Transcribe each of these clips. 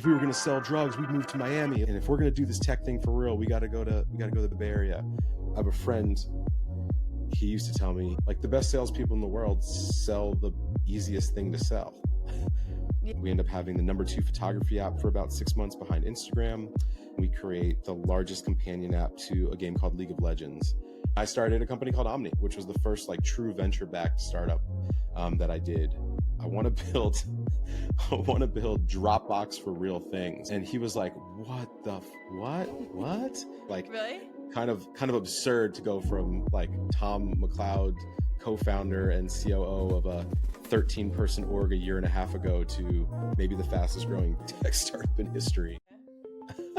If we were going to sell drugs, we'd move to Miami. And if we're going to do this tech thing for real, we got to go to the Bay Area. I have a friend, he used to tell me, like, the best salespeople in the world sell the easiest thing to sell. We end up having the #2 photography app for about 6 months behind Instagram. We create the largest companion app to a game called League of Legends. I started a company called Omni, which was the first like true venture-backed startup that I did. I want to build Dropbox for real things. And he was like, what? Like, really? Kind of absurd to go from like Tom McLeod, co-founder and COO of a 13-person org a year and a half ago to maybe the fastest growing tech startup in history.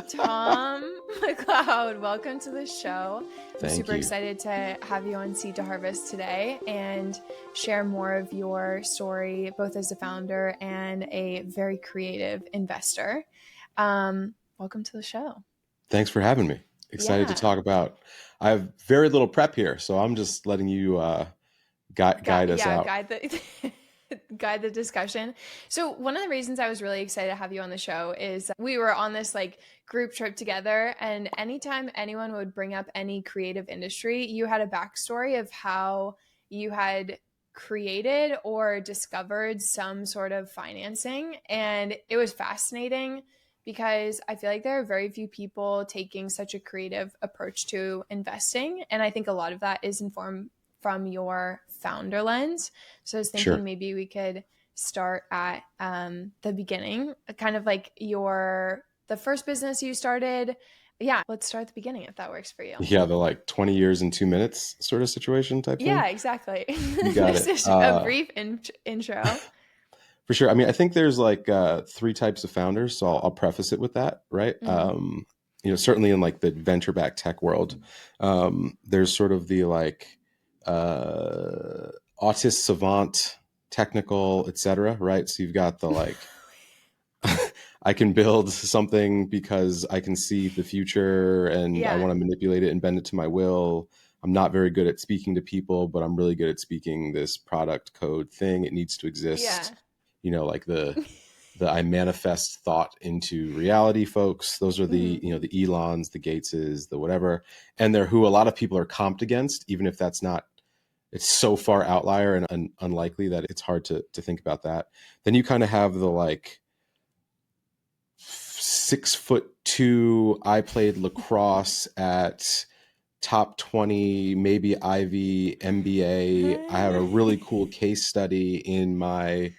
Tom McLeod, welcome to the show. I'm super you. excited to have you on Seed to Harvest today and share more of your story, both as a founder and a very creative investor. Welcome to the show. Thanks for having me. Excited to talk about. I have very little prep here, so I'm just letting you guide us out. Guide the discussion. So one of the reasons I was really excited to have you on the show is we were on this like group trip together, and anytime anyone would bring up any creative industry, you had a backstory of how you had created or discovered some sort of financing. And it was fascinating because I feel like there are very few people taking such a creative approach to investing. And I think a lot of that is informed from your founder lens. So I was thinking maybe we could start at the beginning, kind of like the first business you started. Yeah, let's start at the beginning if that works for you. Yeah, the like 20 years in 2 minutes sort of situation type thing. Yeah, exactly. You got it. Just a brief intro. For sure. I mean, I think there's like 3 types of founders, so I'll preface it with that, right? Mm-hmm. Certainly in like the venture-backed tech world, there's sort of the like autist savant, technical, etc., right? So you've got the like I can build something because I can see the future and I want to manipulate it and bend it to my will. I'm not very good at speaking to people, but I'm really good at speaking this product code thing. It needs to exist. Like the I manifest thought into reality folks. Those are the, the Elons, the Gateses, the whatever. And they're who a lot of people are comped against, even if that's not, it's so far outlier and unlikely that it's hard to think about that. Then you kind of have the like 6'2", I played lacrosse at top 20, maybe Ivy, MBA. I have a really cool case study in my,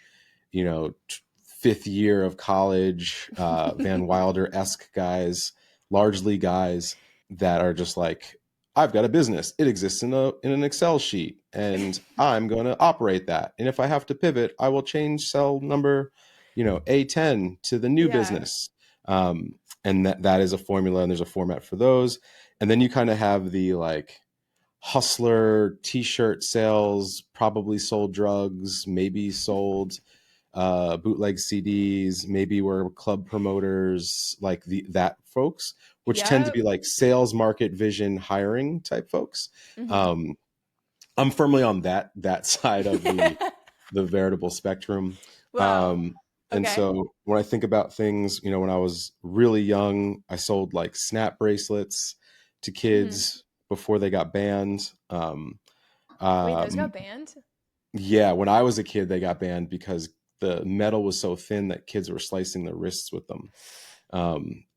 5th year of college, Van Wilder-esque guys, largely guys that are just like, I've got a business. It exists in an Excel sheet and I'm going to operate that. And if I have to pivot, I will change cell number, A10 to the new business. And that is a formula and there's a format for those. And then you kind of have the like hustler t-shirt sales, probably sold drugs, maybe sold bootleg CDs, maybe were club promoters, like that folks, which tend to be like sales, market, vision, hiring type folks. Mm-hmm. I'm firmly on that side of the veritable spectrum. Wow. And so when I think about things, when I was really young, I sold like Snap bracelets to kids before they got banned. Wait, those got banned? Yeah, when I was a kid, they got banned because the metal was so thin that kids were slicing their wrists with them.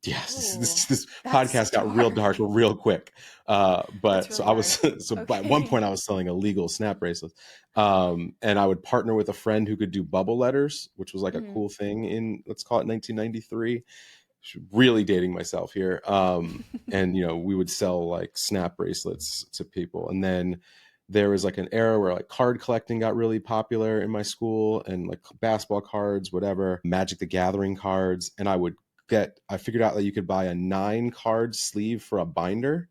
This podcast got real dark real quick. But really at one point I was selling illegal Snap bracelets. And I would partner with a friend who could do bubble letters, which was like a cool thing in, let's call it 1993. Really dating myself here. And, we would sell like Snap bracelets to people. And then there was like an era where like card collecting got really popular in my school and like basketball cards, whatever, Magic the Gathering cards. And I figured out that you could buy a 9-card sleeve for a binder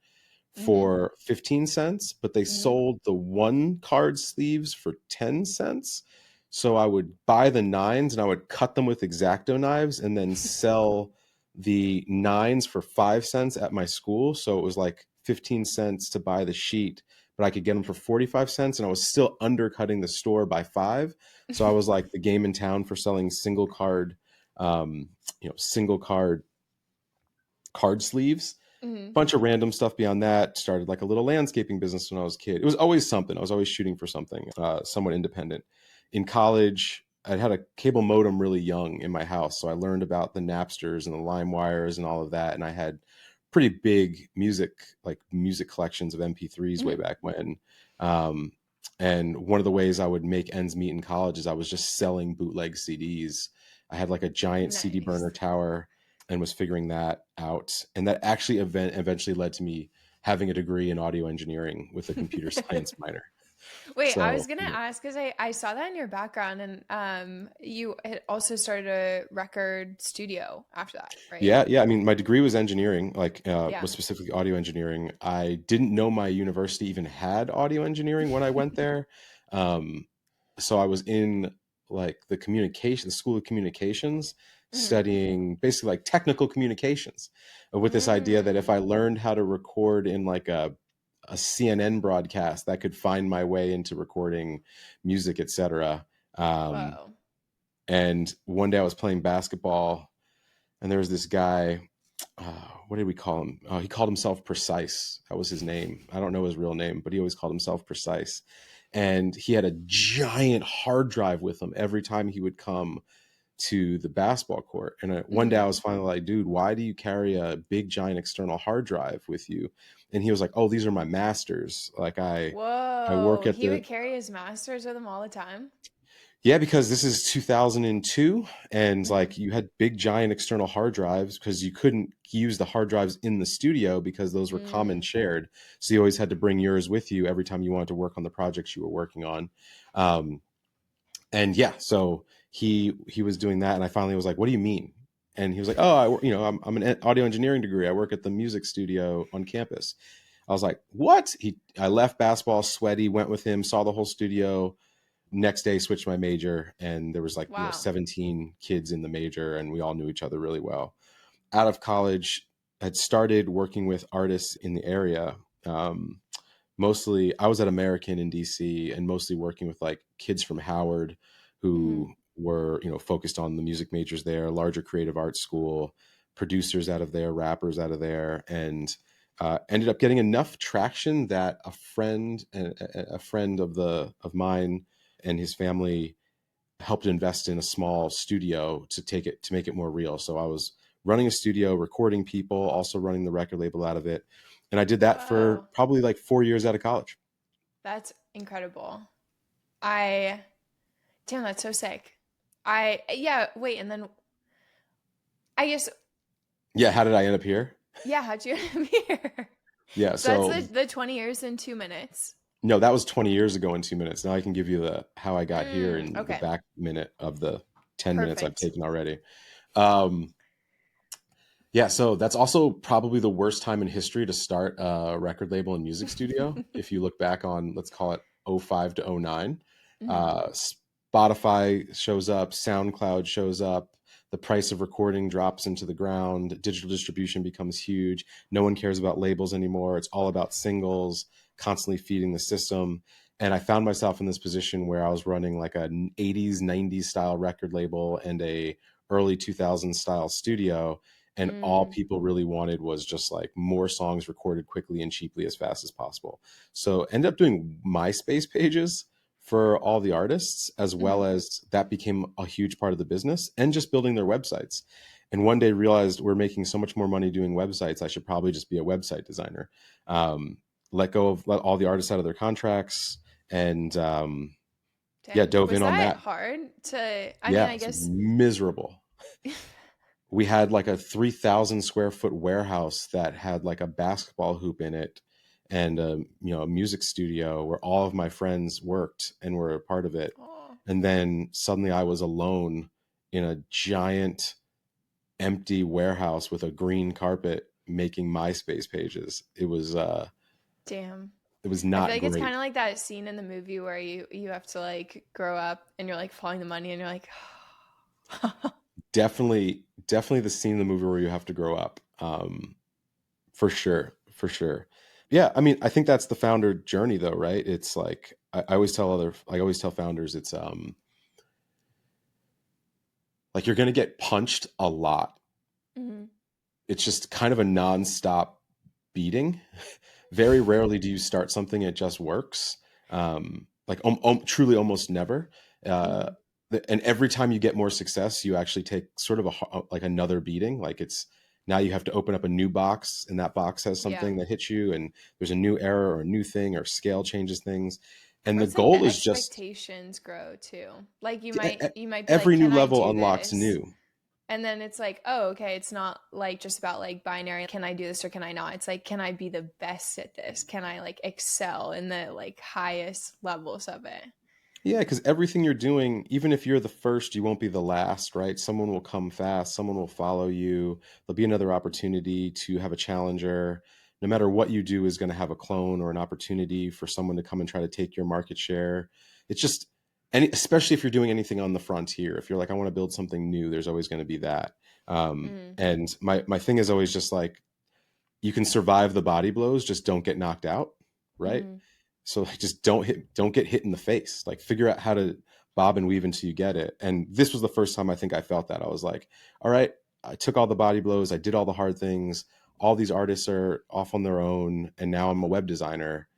for 15 cents, but they sold the 1-card sleeves for 10 cents. So I would buy the 9s and I would cut them with X-Acto knives and then sell the 9s for 5 cents at my school. So it was like 15 cents to buy the sheet, but I could get them for 45 cents and I was still undercutting the store by 5. So I was like the game in town for selling single card um, single card sleeves, Hmm. bunch of random stuff beyond that. Started like a little landscaping business when I was a kid. It was always something. I was always shooting for something, somewhat independent. In college, I had a cable modem really young in my house, so I learned about the Napsters and the LimeWires and all of that. And I had pretty big music collections of MP3s way Hmm. back when. Um, and one of the ways I would make ends meet in college is I was just selling bootleg CDs. I had like a giant CD burner Nice. tower and was figuring that out. And that actually eventually led to me having a degree in audio engineering with a computer science minor. Wait, I was So gonna ask because I saw that in your background, and you had also started a record studio after that, right? yeah, I mean, my degree was engineering, Yeah. was specifically audio engineering. I didn't know my university even had audio engineering when I went there. Um, so I was in like the school of communications, Hmm. studying basically like technical communications, with this idea that if Mm. I learned how to record in like a CNN broadcast, that could find my way into recording music, etc. Um, Whoa. and one day I was playing basketball, and there was this guy. What did we call him? He called himself Precise. That was his name. I don't know his real name, but he always called himself Precise. And he had a giant hard drive with him every time he would come to the basketball court. And one day I Hmm. was finally like, dude, why do you carry a big giant external hard drive with you? And he was like, oh, these are my masters. I work Whoa. at He the would carry his masters with him all the time. Yeah, because this is 2002, and Hmm. like you had big giant external hard drives because you couldn't use the hard drives in the studio because those were common Mm. shared. So you always had to bring yours with you every time you wanted to work on the projects you were working on. Um, and yeah, so he was doing that, and I finally was like, "What do you mean?" And he was like, "Oh, I'm an audio engineering degree. I work at the music studio on campus." I was like, "What?" I left basketball sweaty, went with him, saw the whole studio. Next day switched my major, and there was like Wow. 17 kids in the major, and we all knew each other really well. Out of college, I had started working with artists in the area. um, Mostly I was at American in DC, and mostly working with like kids from Howard Hmm. who were focused on the music majors there, larger creative arts school, producers out of there, rappers out of there. And ended up getting enough traction that a friend of mine and his family helped invest in a small studio to make it more real. So I was running a studio, recording people, also running the record label out of it. And I did that for Whoa. probably like 4 years out of college. That's incredible. I Damn, that's so sick. Yeah, wait, and then I guess Yeah. How did I end up here? yeah, how'd you end up here? Yeah. So that's So the 20 years in 2 minutes. no, that was 20 years ago in 2 minutes. Now I can give you the how I got here in the Okay. back minute of the 10 minutes I've Perfect. taken already. Um, Yeah, so that's also probably the worst time in history to start a record label and music studio. If you look back on, let's call it '05 to '09, Hmm. Spotify shows up, SoundCloud shows up, the price of recording drops into the ground, digital distribution becomes huge. No one cares about labels anymore. It's all about singles, constantly feeding the system. And I found myself in this position where I was running like an '80s, '90s style record label and a early 2000s style studio, and all Mm. people really wanted was just like more songs recorded quickly and cheaply as fast as possible. So ended up doing MySpace pages for all the artists, as well Hmm. as that became a huge part of the business, and just building their websites. And one day realized we're making so much more money doing websites, I should probably just be a website designer. um, let all the artists out of their contracts, and yeah, Dang. dove Was in on that that. hard to, I mean, Yeah, I it's guess miserable. We had like a 3,000 square foot warehouse that had like a basketball hoop in it, and a music studio where all of my friends worked and were a part of it. oh, And then suddenly I was alone in a giant empty warehouse with a green carpet making MySpace pages. damn. It was I feel not like it's kind great. of like that scene in the movie where you have to like grow up and you're like following the money and you're like Definitely the scene in the movie where you have to grow up. For sure, for sure. Yeah, I mean, I think that's the founder journey, though, right? It's like I always tell founders, it's like you're going to get punched a lot. Mhm. It's just kind of a nonstop beating. Very rarely do you start something and it just works. Like truly almost never. Uh, Mhm. and every time you get more success, you actually take sort of like another beating. Like it's now you have to open up a new box, and that box has Yeah. something that hits you, and there's a new error or a new thing, or scale changes things. And Or the it's like the goal is just expectations grow too. Like e- e- you might be like, every new "Can I level do unlocks this?" new. And then it's like, "Oh, okay, it's not like just about like binary, can I do this or can I not?" It's like, "Can I be the best at this? Can I like excel in the like highest levels of it?" Yeah, because everything you're doing, even if you're the first, you won't be the last, right? Someone will come fast, someone will follow you. There'll be another opportunity to have a challenger. No matter what you do is going to have a clone or an opportunity for someone to come and try to take your market share. It's just, especially if you're doing anything on the frontier. If you're like, I want to build something new, there's always going to be that. Mm. And my thing is always just like, you can survive the body blows, just don't get knocked out, right? Mhm. So like just don't get hit in the face. Like figure out how to bob and weave until you get it. And this was the first time I think I felt that. I was like, all right, I took all the body blows, I did all the hard things. All these artists are off on their own, and now I'm a web designer.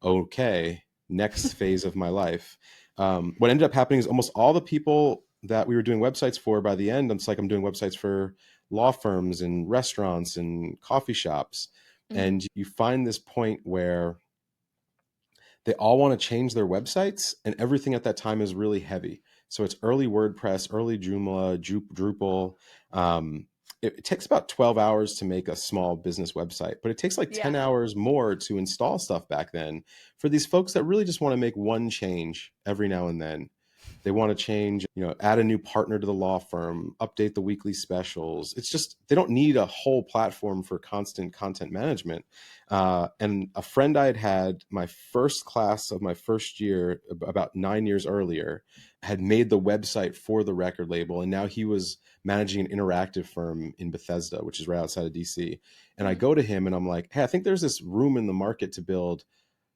Okay, next phase of my life. What ended up happening is almost all the people that we were doing websites for by the end, it's like I'm doing websites for law firms and restaurants and coffee shops. Mhm. And you find this point where they all want to change their websites, and everything at that time is really heavy. So it's early WordPress, early Joomla, Drupal. Um, it takes about 12 hours to make a small business website, but it takes like 10 Yeah. hours more to install stuff back then for these folks that really just want to make one change every now and then. They want to change, add a new partner to the law firm, update the weekly specials. It's just, they don't need a whole platform for constant content management. And a friend I had my first class of my first year, about 9 years earlier, had made the website for the record label. And now he was managing an interactive firm in Bethesda, which is right outside of DC. And I Mm. go to him and I'm like, hey, I think there's this room in the market to build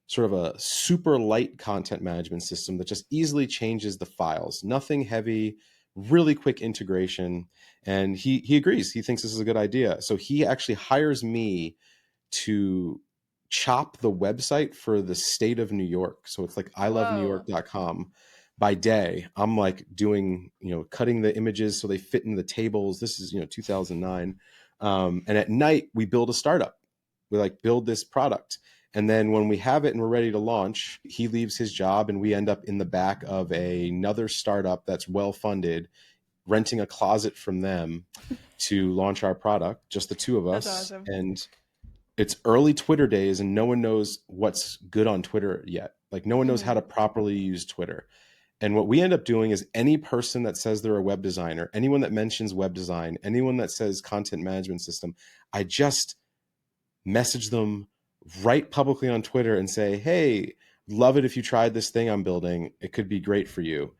sort of a super light content management system that just easily changes the files, nothing heavy, really quick integration. And he agrees. He thinks this is a good idea. So he actually hires me to chop the website for the state of New York. So it's like Whoa. ilovenewyork.com. By day, I'm like doing, cutting the images so they fit in the tables. This is, 2009. And at night, we build a startup. We like build this product. And then when we have it and we're ready to launch, he leaves his job and we end up in the back of another startup that's well funded, renting a closet from them to launch our product, just the two of That's us. awesome. And it's early Twitter days and no one knows what's good on Twitter yet. Like no one knows how Mhm. to properly use Twitter. And what we end up doing is any person that says they're a web designer, anyone that mentions web design, anyone that says content management system, I just message them right publicly on Twitter and say, hey, love it if you tried this thing I'm building. It could be great for you.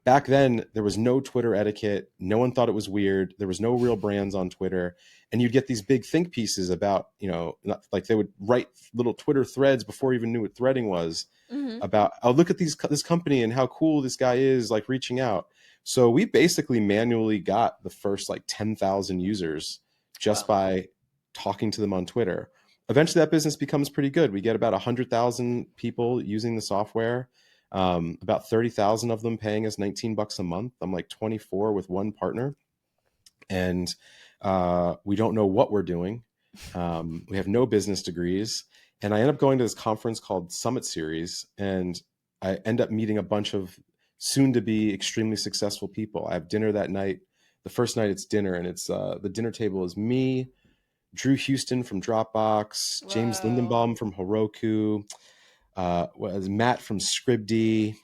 Back then, there was no Twitter etiquette. No one thought it was weird. There was no real brands on Twitter. And you'd get these big think pieces about, not, like they would write little Twitter threads before you even knew what threading was Mhm. about, oh, look at this company and how cool this guy is, like reaching out. So we basically manually got the first like 10,000 users just Well. by talking to them on Twitter. Eventually, that business becomes pretty good. We get about 100,000 people using the software, about 30,000 of them paying us $19 a month. I'm like 24 with one partner, and we don't know what we're doing. We have no business degrees. And I end up going to this conference called Summit Series, and I end up meeting a bunch of soon to be extremely successful people. I have dinner that night. The first night it's dinner, and it's the dinner table is me, Drew Houston from Dropbox, James Whoa. Lindenbaum from Heroku, was Matt from Scribd.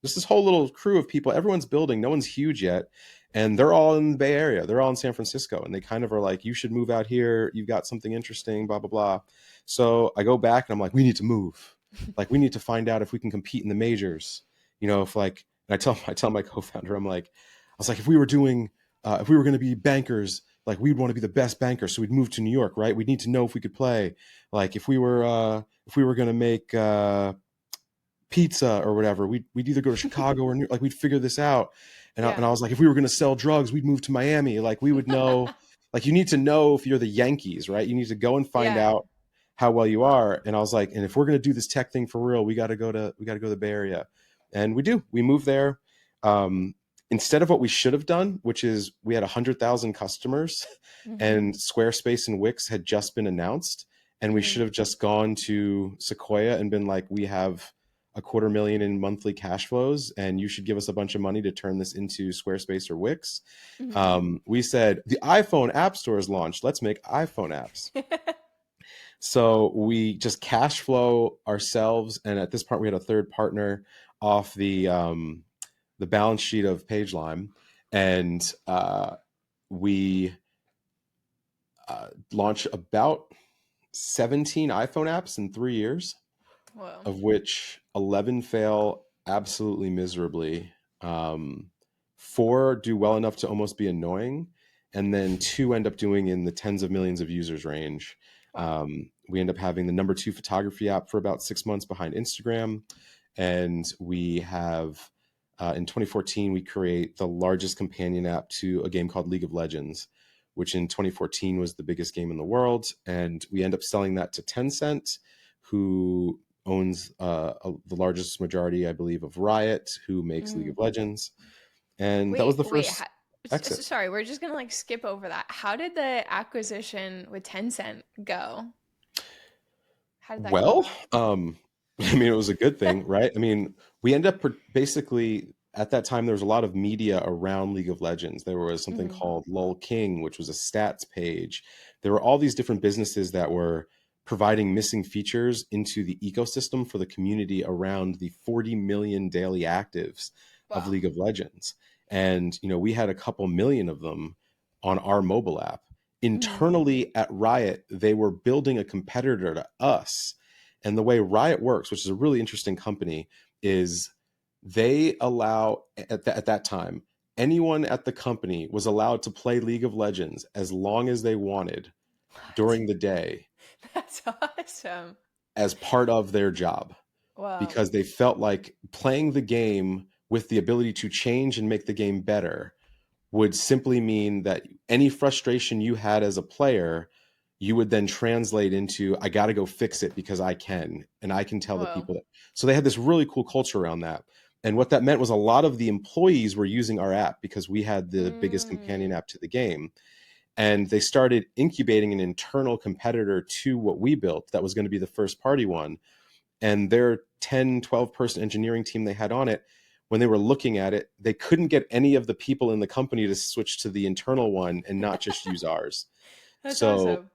Just this whole little crew of people. Everyone's building. No one's huge yet, and they're all in the Bay Area. They're all in San Francisco, and they kind of are like, "You should move out here. You've got something interesting." Blah blah blah. So I go back and I'm like, "We need to move. Like, we need to find out if we can compete in the majors. If like." And I tell my co-founder, I'm like, I was like, if we were going to be bankers, like we'd want to be the best banker, so we'd move to New York, right? We'd need to know if we could play. Like if we were going to make pizza or whatever, we'd either go to Chicago or like we'd figure this out. And Yeah. I was like, if we were going to sell drugs, we'd move to Miami. Like we would know, like you need to know if you're the Yankees, right? You need to go and find Yeah. out how well you are. And I was like, and if we're going to do this tech thing for real, we got to go to the Bay Area. And we do. We moved there. Um, Instead of what we should have done, which is we had 100,000 customers Mm-hmm. and Squarespace and Wix had just been announced. And we Mm-hmm. should have just gone to Sequoia and been like, we have a 250,000 in monthly cash flows, and you should give us a bunch of money to turn this into Squarespace or Wix. Mm-hmm. We said, the iPhone App Store is launched. Let's make iPhone apps. So we just cash flow ourselves. And at this point, we had a third partner off the balance sheet of Paige. And we launched about 17 iPhone apps in 3 years, Whoa. of which 11 fail absolutely miserably. Um, 4 do well enough to almost be annoying, and then 2 end up doing in the tens of millions of users range. Wow. We end up having the number 2 photography app for about 6 months behind Instagram, and we have in 2014 we create the largest companion app to a game called League of Legends, which in 2014 was the biggest game in the world, and we end up selling that to Tencent, who owns the largest majority, I believe, of Riot, who makes League Mm. of Legends. And that was Wait, the wait. first exit. Sorry, we're just gonna like skip over that. How did the acquisition with Tencent go? How did that come Well, about? I mean, it was a good thing, right? I mean, we end up basically at that time, there was a lot of media around League of Legends. There was something Mm-hmm. called Lol King, which was a stats page. There were all these different businesses that were providing missing features into the ecosystem for the community around the 40 million daily actives of Wow. League of Legends. And, we had a couple million of them on our mobile app. Mm-hmm. Internally at Riot, they were building a competitor to us. And the way Riot works, which is a really interesting company, is they allow at that time anyone at the company was allowed to play League of Legends as long as they wanted What? during the day That's awesome. as part of their job, Wow. because they felt like playing the game with the ability to change and make the game better would simply mean that any frustration you had as a player, you would then translate into, I got to go fix it because I can, and I can tell the Whoa. people that. So they had this really cool culture around that. And what that meant was a lot of the employees were using our app because we had the biggest companion Mm. app to the game. And they started incubating an internal competitor to what we built that was going to be the first party one. And their 10, 12 person engineering team they had on it, when they were looking at it, they couldn't get any of the people in the company to switch to the internal one and not just use ours. That's So awesome.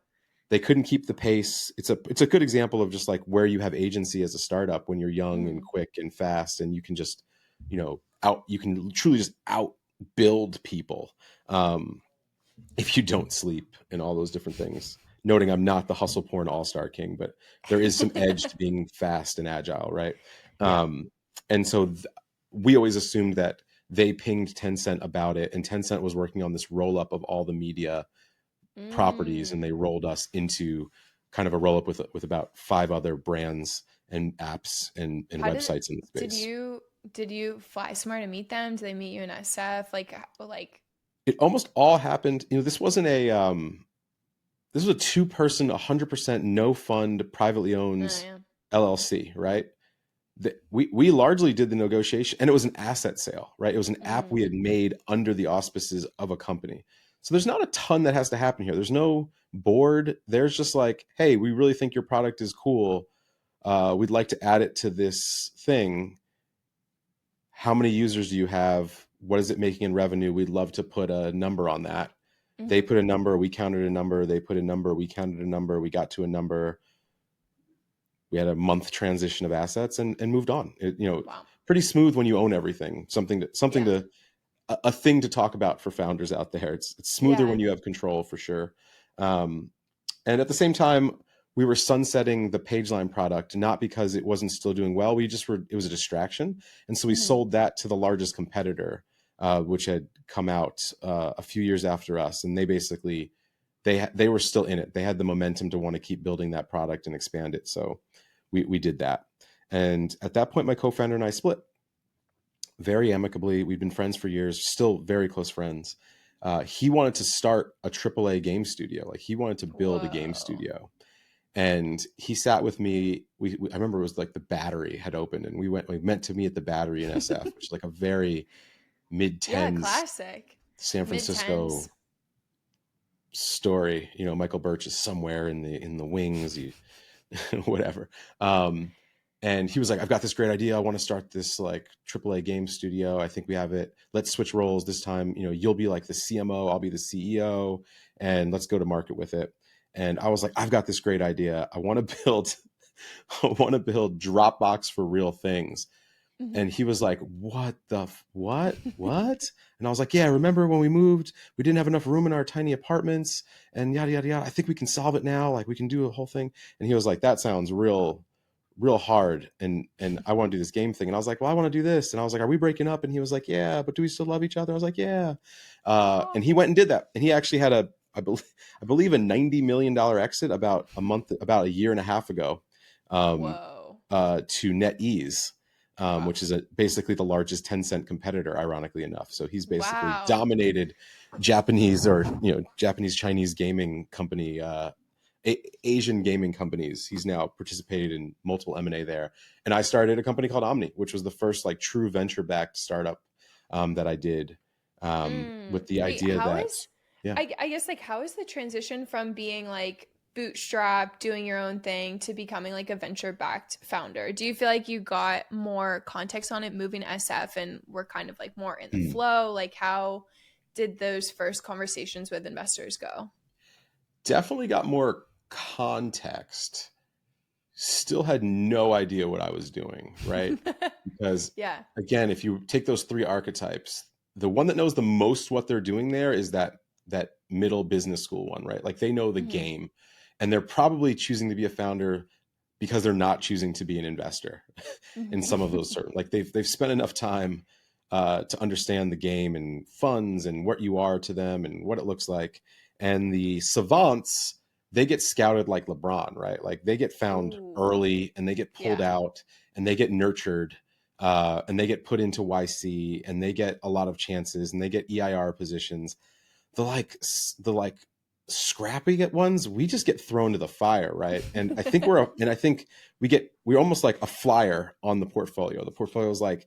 they couldn't keep the pace. It's a good example of just like where you have agency as a startup when you're young and Mm. quick and fast, and you can just, you can truly just out build people. Um, if you don't sleep and all those different things. Noting I'm not the hustle porn all-star king, but there is some edge to being fast and agile, right? Yeah. Um, and so we always assumed that they pinged Tencent about it, and Tencent was working on this roll up of all the media properties, and Mm. they rolled us into kind of a roll up with about 5 other brands and apps and How websites in the did space. you fly somewhere to meet them? Did they meet you in SF? Like It almost all happened. This wasn't a this was a 2-person, 100% no fund, privately oh owned yeah. LLC, right? We largely did the negotiation, and it was an asset sale, right? It was an app Mm. we had made under the auspices of a company. So there's not a ton that has to happen here. There's no board. There's just like, hey, we really think your product is cool. We'd like to add it to this thing. How many users do you have? What is it making in revenue? We'd love to put a number on that. They Mm-hmm. put a number, we counted a number, they put a number, we counted a number, we got to a number. We had a month transition of assets and moved on. Wow. Pretty smooth when you own everything. Something Yeah. to a thing to talk about for founders out there. It's smoother Yeah. when you have control for sure. Um, and at the same time, we were sunsetting the PageLine product, not because it wasn't still doing well. It was a distraction. And so we Mm-hmm. sold that to the largest competitor, which had come out a few years after us. And they basically, they were still in it. They had the momentum to want to keep building that product and expand it. So we did that. And at that point, my co-founder and I split. very amicably. We've been friends for years, still very close friends. He wanted to start a AAA game studio. Like he wanted to build a game Whoa. studio, and he sat with me. I remember it was like the Battery had opened, and we meant to meet at the Battery in SF, which is like a very mid Yeah, tens classic. San Mid tens. Francisco story. You know, Michael Birch is somewhere in the wings. You whatever. Um, and he was like, I've got this great idea. I want to start this like AAA game studio. I think we have it. Let's switch roles this time. You know, you'll be like the CMO, I'll be the CEO, and let's go to market with it. And I was like, I've got this great idea. I want to build, I want to build Dropbox for real things. Hmm. And he was like, what? And I was like, yeah, remember when we moved, we didn't have enough room in our tiny apartments and yada, yada, yada. I think we can solve it now. Like we can do a whole thing. And he was like, that sounds real hard. And I want to do this game thing. And I was like, well, I want to do this. And I was like, are we breaking up? And he was like, yeah, but do we still love each other? I was like, yeah. Oh, And he went and did that. And he actually had I believe a $90 million exit about a year and a half ago, um, whoa. to NetEase, Wow. which is basically the largest Tencent competitor, ironically enough. So he's basically Wow. dominated Japanese or Japanese Chinese gaming company, Asian gaming companies. He's now participated in multiple M&A there. And I started a company called Omni, which was the first like true venture backed startup that I did, with the Wait, idea how that is yeah. I guess like how is the transition from being like bootstrapped, doing your own thing to becoming like a venture-backed founder? Do you feel like you got more context on it moving to SF and we're kind of like more in the Hmm. flow? Like how did those first conversations with investors go? Definitely got more context. Still had no idea what I was doing, right? Because Yeah. again, if you take those three archetypes, the one that knows the most what they're doing there is that middle business school one, right? Like they know the Hmm. game, and they're probably choosing to be a founder because they're not choosing to be an investor in Hmm. some of those certain, like they've spent enough time to understand the game and funds and what you are to them and what it looks like. And the savants, they get scouted like LeBron, right? Like they get found Ooh. early and they get pulled Yeah. out and they get nurtured, and they get put into YC and they get a lot of chances and they get EIR positions. The scrappy ones, we just get thrown to the fire, right? And I think we're almost like a flyer on the portfolio. The portfolio is like,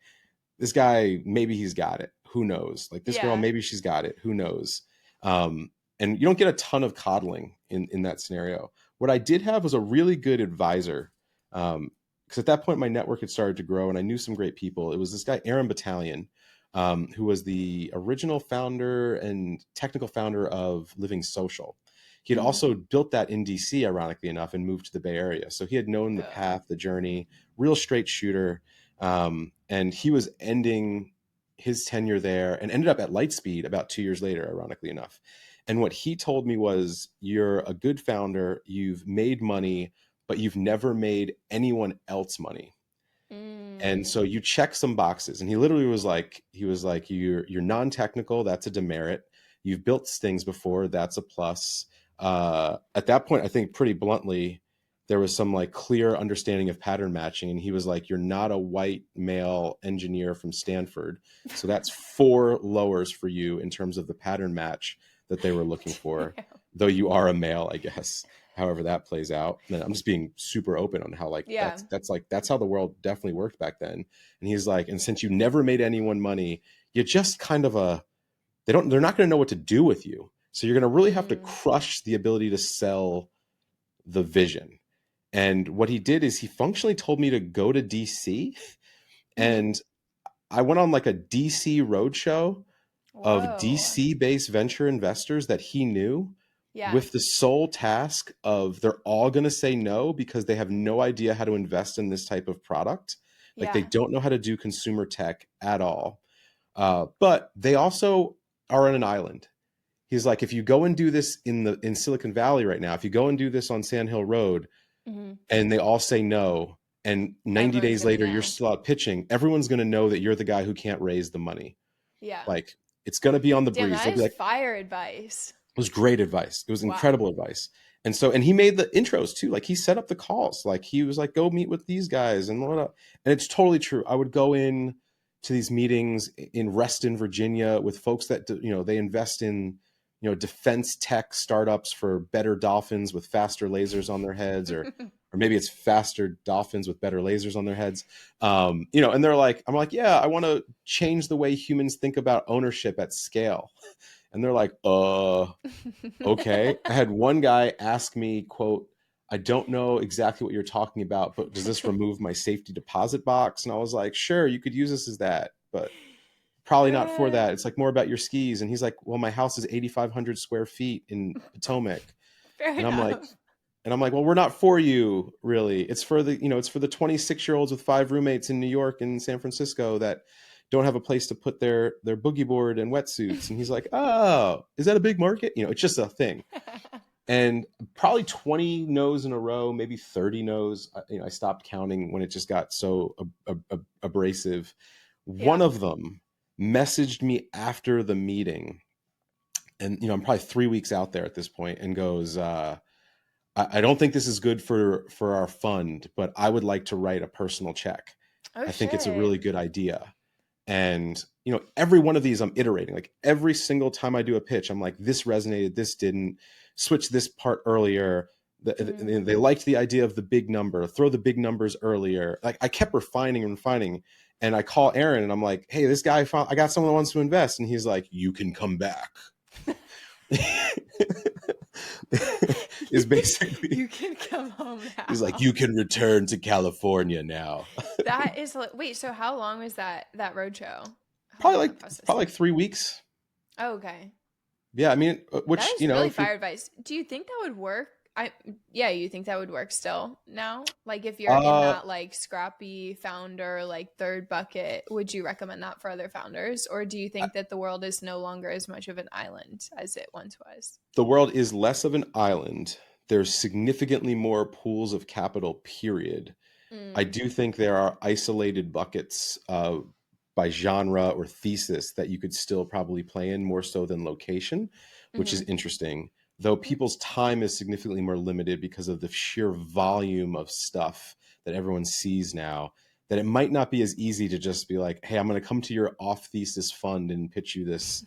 this guy, maybe he's got it, who knows? Like this girl, Yeah. maybe she's got it, who knows? um, and you don't get a ton of coddling in that scenario. What I did have was a really good advisor, because at that point my network had started to grow and I knew some great people. It was this guy Aaron Battalion, who was the original founder and technical founder of Living Social. He had Hmm. also built that in DC, ironically enough, and moved to the Bay Area. So he had known the Oh. path, the journey, real straight shooter. And he was ending his tenure there and ended up at Lightspeed about 2 years later, ironically enough. And what he told me was, you're a good founder, you've made money, but you've never made anyone else money. And Mm. so you check some boxes. And he literally was like, you're non-technical, that's a demerit. You've built things before, that's a plus. At that point, I think pretty bluntly, there was some like clear understanding of pattern matching. And he was like, you're not a white male engineer from Stanford. So that's four lowers for you in terms of the pattern match that they were looking for, Damn. though you are a male, I guess, however that plays out. And I'm just being super open on how like Yeah. that's how the world definitely worked back then. And he's like, and since you never made anyone money, you just kind of they're not going to know what to do with you. So you're going to really have to Mm. crush the ability to sell the vision. And what he did is he functionally told me to go to DC, Hmm. and I went on like a DC roadshow of Whoa. DC based venture investors that he knew, Yeah. with the sole task of they're all going to say no because they have no idea how to invest in this type of product. Like they Yeah. don't know how to do consumer tech at all. But they also are on an island. He's like, if you go and do this in Silicon Valley right now, if you go and do this on Sand Hill Road, Hmm. and they all say no, and 90 Everyone's days gonna later you're know. still out pitching, everyone's going to know that you're the guy who can't raise the money. Yeah. Like it's going to be on the Damn, breeze. that They'll be is like, fire advice. it was great advice. It was Wow. incredible advice. And so, and he made the intros too. Like he set up the calls. Like he was like, go meet with these guys and what. And it's totally true. I would go in. to these meetings in Reston, Virginia, with folks that they invest in defense tech startups for better dolphins with faster lasers on their heads, or maybe it's faster dolphins with better lasers on their heads. And they're like, I'm like, yeah, I want to change the way humans think about ownership at scale. And they're like, okay. I had one guy ask me, quote, I don't know exactly what you're talking about, but does this remove my safety deposit box? And I was like, sure, you could use this as that, but probably not for that. It's like more about your skis. And he's like, well, my house is 8,500 square feet in Potomac. Fair And I'm like, enough. well, we're not for you, really. It's for the 26-year-olds with 5 roommates in New York and San Francisco that don't have a place to put their boogie board and wetsuits. And he's like, oh, is that a big market? It's just a thing. And probably 20 no's in a row, maybe 30 no's. I stopped counting when it just got so abrasive. One Yeah. of them messaged me after the meeting, and I'm probably 3 weeks out there at this point, and goes, I don't think this is good for our fund, but I would like to write a personal check. Oh I think it's a shit. really good idea. And every one of these I'm iterating. Like every single time I do a pitch, I'm like, this resonated, this didn't. Switch this part earlier. They liked the idea of the big number. Throw the big numbers earlier. Like I kept refining and refining. And I call Aaron and I'm like, hey, this guy I got someone that wants to invest. And he's like, you can come back. Is basically You can come home now. He's like, you can return to California now. That is wait, so how long was that roadshow? Probably like 3 weeks. Oh, okay. Yeah, I mean, which That is really if you fire advice. Do you think that would work? Yeah, you think that would work still now? Like if you're in that like scrappy founder like third bucket, would you recommend that for other founders, or do you think that the world is no longer as much of an island as it once was? the world is less of an island. There's significantly more pools of capital, period. I Mm, do think there are isolated buckets by genre or thesis that you could still probably play in more so than location, which is mm-hmm. interesting. Though people's time is significantly more limited because of the sheer volume of stuff that everyone sees now, that it might not be as easy to just be like, hey, I'm going to come to your off thesis fund and pitch you this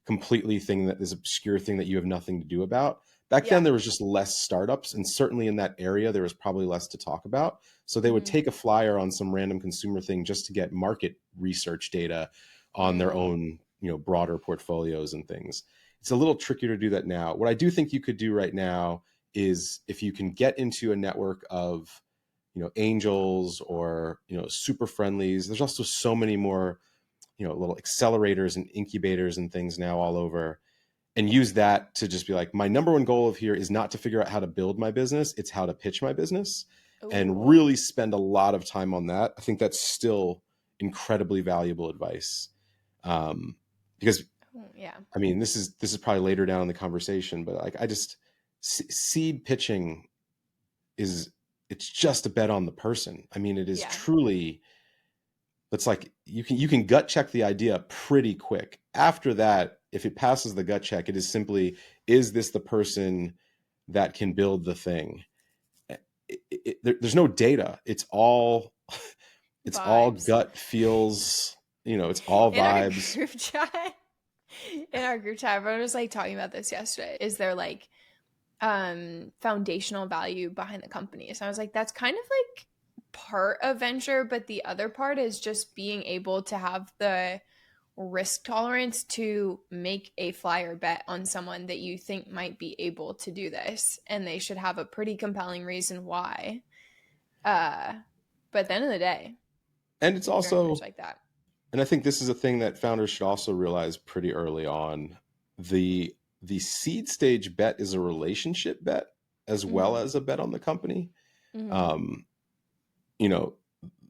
completely thing, that this obscure thing that you have nothing to do about. Back then Yeah. there was just less startups, and certainly in that area there was probably less to talk about. So they would Mm-hmm. take a flyer on some random consumer thing just to get market research data on their Mm, own, broader portfolios and things. It's a little trickier to do that now. What I do think you could do right now is, if you can get into a network of, angels or, super friendlies. There's also so many more, little accelerators and incubators and things now all over, and use that to just be like, my number one goal of here is not to figure out how to build my business, it's how to pitch my business, and ooh. really spend a lot of time on that. I think that's still incredibly valuable advice. Because Yeah. I mean, this is probably later down in the conversation, but like, seed pitching it's just a bet on the person. I mean, it is Yeah. truly, it's like you can gut check the idea pretty quick. After that, if it passes the gut check, it is simply, is this the person that can build the thing? There's no data. It's all Vibes. gut feels. It's all In our vibes. group chat, everyone was like talking about this yesterday. Is there like foundational value behind the company? So I was like, that's kind of like part of venture, but the other part is just being able to have the risk tolerance to make a flyer bet on someone that you think might be able to do this, and they should have a pretty compelling reason why. uh but at the end of the day, And it's very much also, like that. and I think this is a thing that founders should also realize pretty early on. The seed stage bet is a relationship bet as well Mm-hmm. as a bet on the company. Mm-hmm. Um, you know,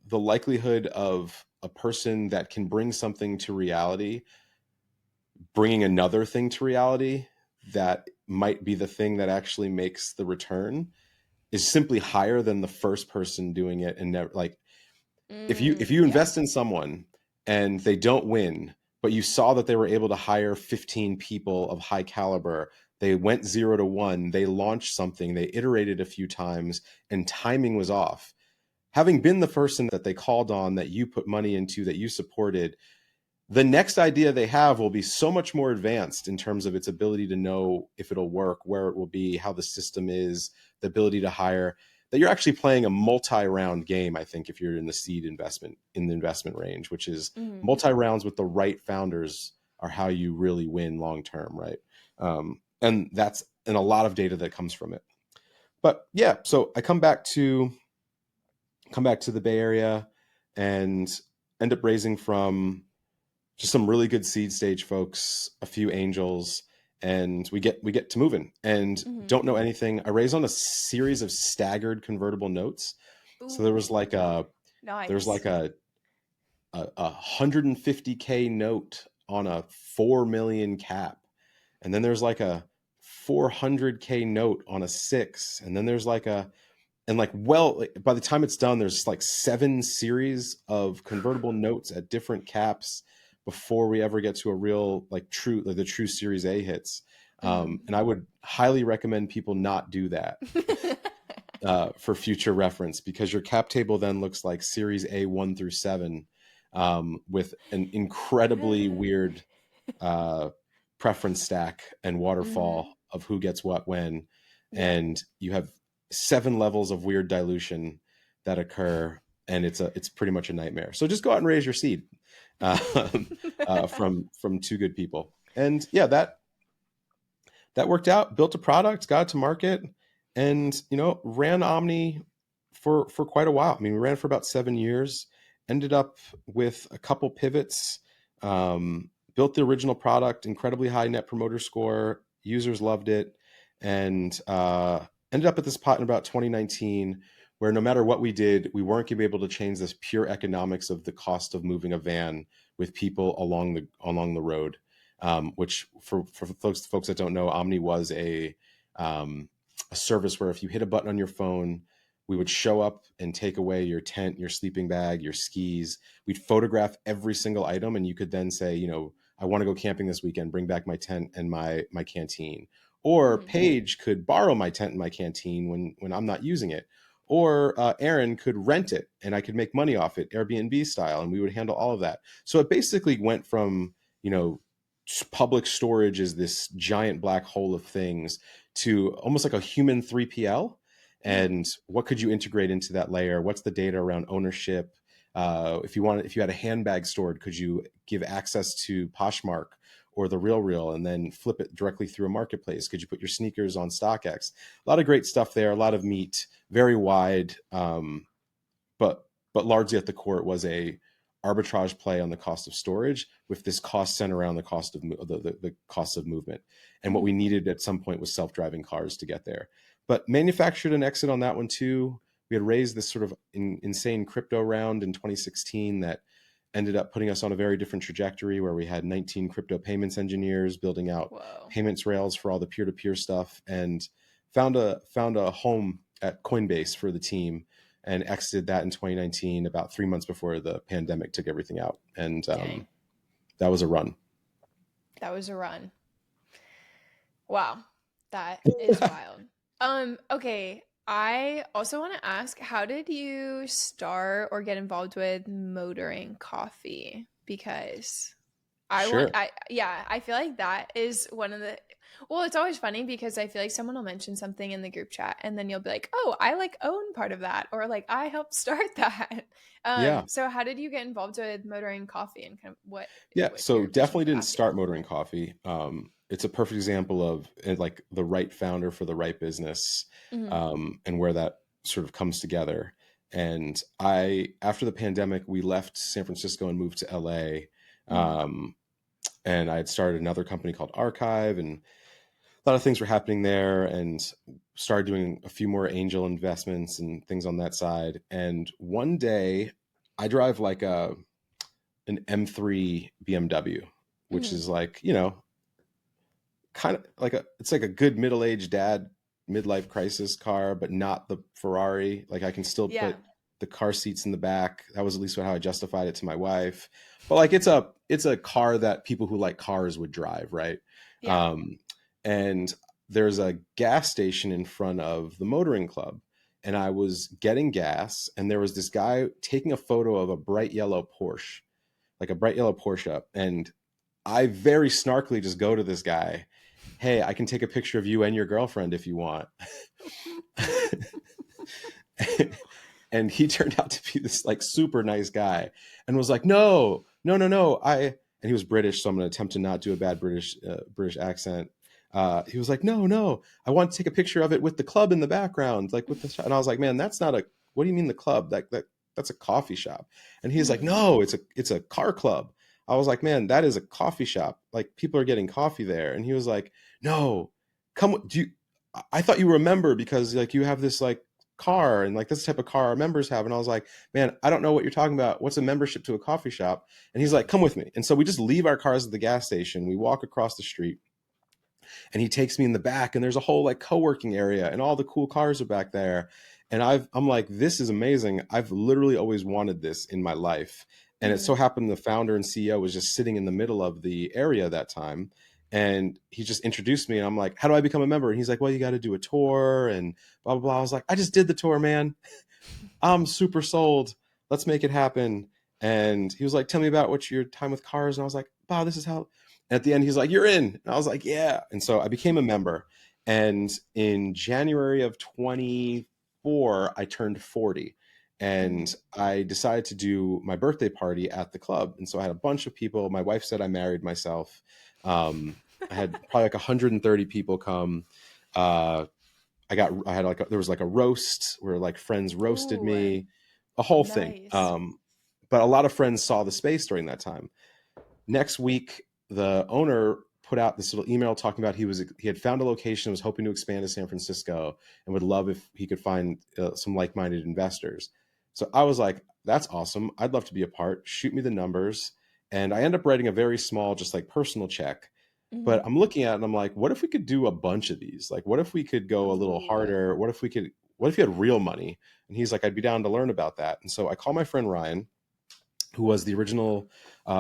the likelihood of a person that can bring something to reality, bringing another thing to reality that might be the thing that actually makes the return, is simply higher than the first person doing it. And never, like, if you Yeah. invest in someone and they don't win, but you saw that they were able to hire 15 people of high caliber, they went 0 to 1, they launched something, they iterated a few times, and timing was off. having been the person that they called on, that you put money into, that you supported, the next idea they have will be so much more advanced in terms of its ability to know if it'll work, where it will be, how the system is, the ability to hire, that you're actually playing a multi-round game. I think if you're in the seed investment, in the investment range, which is Mm-hmm. multi-rounds with the right founders, are how you really win long term, right? And that's, and a lot of data that comes from it. But yeah, so I come back to the Bay Area and end up raising from just some really good seed stage folks, a few angels, and we get to moving and Mm-hmm. don't know anything. I raised on a series of staggered convertible notes. So there was Ooh, like a there's nice. like a 150K note on a 4 million cap. And then there's like a 400K note on a 6, and then there's like a, and like, well, like, by the time it's done, there's like 7 series of convertible notes at different caps before we ever get to a real, like, true, like the true series A hits. Mm-hmm. And I would highly recommend people not do that for future reference, because your cap table then looks like series A 1 through 7, with an incredibly weird uh, preference stack and waterfall Mm-hmm. of who gets what when, Yeah. and you have 7 levels of weird dilution that occur, and it's pretty much a nightmare. So just go out and raise your seed uh, from 2 good people, and yeah, that worked out. Built a product, got it to market, and ran Omni for quite a while. I mean, we ran for about 7 years. Ended up with a couple pivots. Built the original product, incredibly high net promoter score. Users loved it, and ended up at this pot in about 2019, where no matter what we did, we weren't going to be able to change this pure economics of the cost of moving a van with people along the road, which for folks that don't know, Omni was a service where if you hit a button on your phone, we would show up and take away your tent, your sleeping bag, your skis. We'd photograph every single item, and you could then say, I want to go camping this weekend. Bring back my tent and my canteen. Or Mm-hmm. Paige could borrow my tent and my canteen when I'm not using it. Or Aaron could rent it, and I could make money off it, Airbnb style, and we would handle all of that. So it basically went from you know public storage is this giant black hole of things to almost like a human 3PL. Mm-hmm. And what could you integrate into that layer? What's the data around ownership? If you had a handbag stored, could you give access to Poshmark or the Real Real and then flip it directly through a marketplace? Could you put your sneakers on StockX? A lot of great stuff there, a lot of meat, very wide, but largely at the core, it was a arbitrage play on the cost of storage, with this cost center around the cost of the cost of movement. And what we Mm-hmm. needed at some point was self-driving cars to get there. But manufactured an exit on that one too. We had raised this sort of insane crypto round in 2016 that ended up putting us on a very different trajectory, where we had 19 crypto payments engineers building out Whoa. payments rails for all the peer-to-peer stuff, and found a home at Coinbase for the team, and exited that in 2019, about 3 months before the pandemic took everything out. And Dang. that was a run. That was a run. Wow. That is wild. Okay. I also want to ask, how did you start or get involved with motoring coffee? Because Sure. yeah, I feel like that is one of the, well, it's always funny because I feel like someone will mention something in the group chat and then you'll be like, oh, I like own part of that, or like I helped start that. Yeah. So how did you get involved with motoring coffee and kind of Yeah. what So your vision definitely for didn't that start became? motoring coffee. It's a perfect example of like the right founder for the right business, Mm-hmm. and where that sort of comes together. And after the pandemic, we left San Francisco and moved to LA. Mm-hmm. Um, and I had started another company called Archive, and a lot of things were happening there, and started doing a few more angel investments and things on that side. And one day I drive like an M3 BMW, which Mm-hmm. is like, kind of like it's like a good middle-aged dad midlife crisis car, but not the Ferrari. Like I can still Yeah. put the car seats in the back. That was at least how I justified it to my wife. But like it's a car that people who like cars would drive, right? Yeah. Um, and there's a gas station in front of the motoring club. and I was getting gas, and there was this guy taking a photo of a bright yellow Porsche, like a bright yellow Porsche. And I very snarkily just go to this guy, hey, I can take a picture of you and your girlfriend if you want. And he turned out to be this like super nice guy and was like, no, no, no, no. And he was British. So I'm going to attempt to not do a bad British accent. He was like, no, no, I want to take a picture of it with the club in the background, like with the, and I was like, man, that's not a, what do you mean the club? That's a coffee shop. And he's like, Mhm. no, it's a car club. I was like, man, that is a coffee shop. Like people are getting coffee there. And he was like, no, do you, I thought you were a member because like you have this like car and like this type of car our members have. And I was like, man, I don't know what you're talking about. What's a membership to a coffee shop? And he's like, come with me. And so we just leave our cars at the gas station. We walk across the street and he takes me in the back and there's a whole like co-working area and all the cool cars are back there. And I'm like, this is amazing. I've literally always wanted this in my life. And it so Mhm. happened the founder and CEO was just sitting in the middle of the area that time. And he just introduced me and I'm like, how do I become a member? And he's like, well, you got to do a tour and blah, blah, blah. I was like, I just did the tour, man. I'm super sold. Let's make it happen. And he was like, tell me about what's your time with cars. And I was like, wow, this is how. And at the end, he's like, you're in. And I was like, yeah. And so I became a member. And in January of 24, I turned 40. And Mhm. I decided to do my birthday party at the club. And so I had a bunch of people. My wife said I married myself. I had probably like 130 people come. Uh, I had like there was like a roast where like friends roasted Ooh, me, a whole thing. nice. But a lot of friends saw the space during that time. Next week, the owner put out this little email talking about he had found a location, was hoping to expand to San Francisco, and would love if he could find some like-minded investors. So I was like, that's awesome. I'd love to be a part. Shoot me the numbers. And I end up writing a very small, just like personal check, but Mhm. I'm looking at it and I'm like, what if we could do a bunch of these? Like, what if we could go a little Ooh. harder? What if you had real money? And he's like, I'd be down to learn about that. And so I call my friend Ryan, who was the original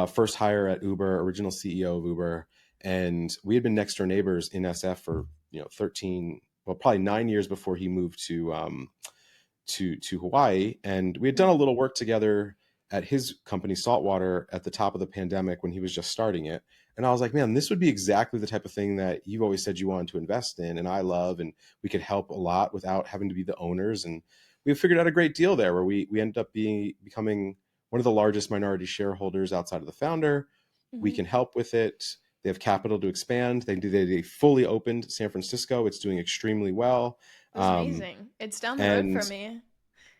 first hire at Uber, original CEO of Uber. And we had been next door neighbors in SF for, 13, well, probably 9 years before he moved to Hawaii, and we had done a Mhm. little work together at his company Saltwater at the top of the pandemic when he was just starting it. And I was like, man, this would be exactly the type of thing that you've always said you wanted to invest in, and I love, and we could help a lot without having to be the owners. And we figured out a great deal there where we ended up becoming one of the largest minority shareholders outside of the founder. We Mhm. can help with it. They have capital to expand. They fully opened San Francisco. It's doing extremely well. That's Um, amazing. It's down the road and from me.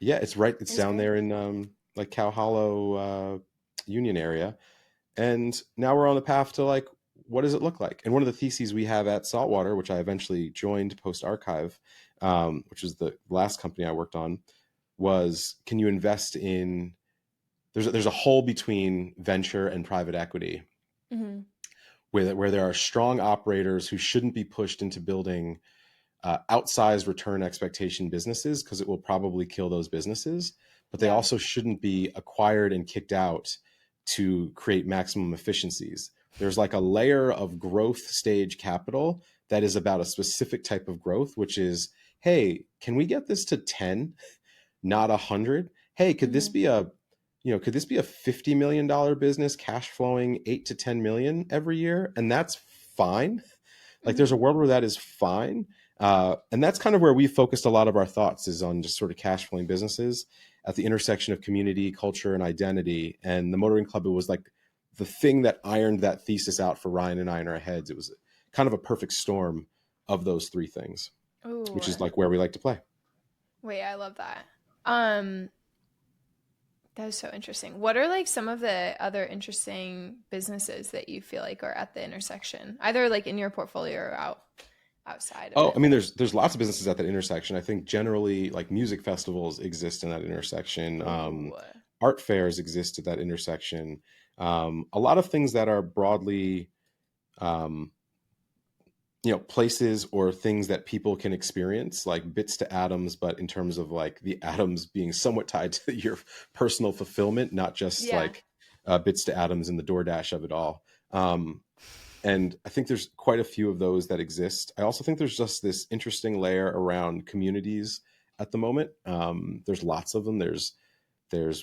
yeah, it's right. It's It's down there great. in like Cow Hollow, Union area, and now we're on the path to like, what does it look like? And one of the theses we have at Saltwater, which I eventually joined post archive, which is the last company I worked on, was can you invest in? There's a hole between venture and private equity, Mhm. where there are strong operators who shouldn't be pushed into building outsized return expectation businesses because it will probably kill those businesses. But they Yeah. also shouldn't be acquired and kicked out to create maximum efficiencies. There's like a layer of growth stage capital that is about a specific type of growth, which is, hey, can we get this to 10, not 100? Hey, Mhm. could this be a $50 million business cash flowing 8 to 10 million every year? And that's fine. Like there's a Mhm. world where that is fine. And that's kind of where we focused a lot of our thoughts is on just sort of cash flowing businesses at the intersection of community, culture, and identity. And the Motoring Club, it was like the thing that ironed that thesis out for Ryan and I in our heads. It was kind of a perfect storm of those three things, Ooh. which is like where we like to play. Wait, I love that. Um, that is so interesting. What are like some of the other interesting businesses that you feel like are at the intersection, either like in your portfolio or outside of Oh, I it? mean, there's lots of businesses at that intersection. I think generally, like music festivals exist in that intersection. Ooh. Art fairs exist at that intersection. A lot of things that are broadly, um, places or things that people can experience, like bits to atoms, but in terms of like the atoms being somewhat tied to your personal fulfillment, not just Yeah. like bits to atoms in the DoorDash of it all. Um, and I think there's quite a few of those that exist. I also think there's just this interesting layer around communities at the moment. There's lots of them. There's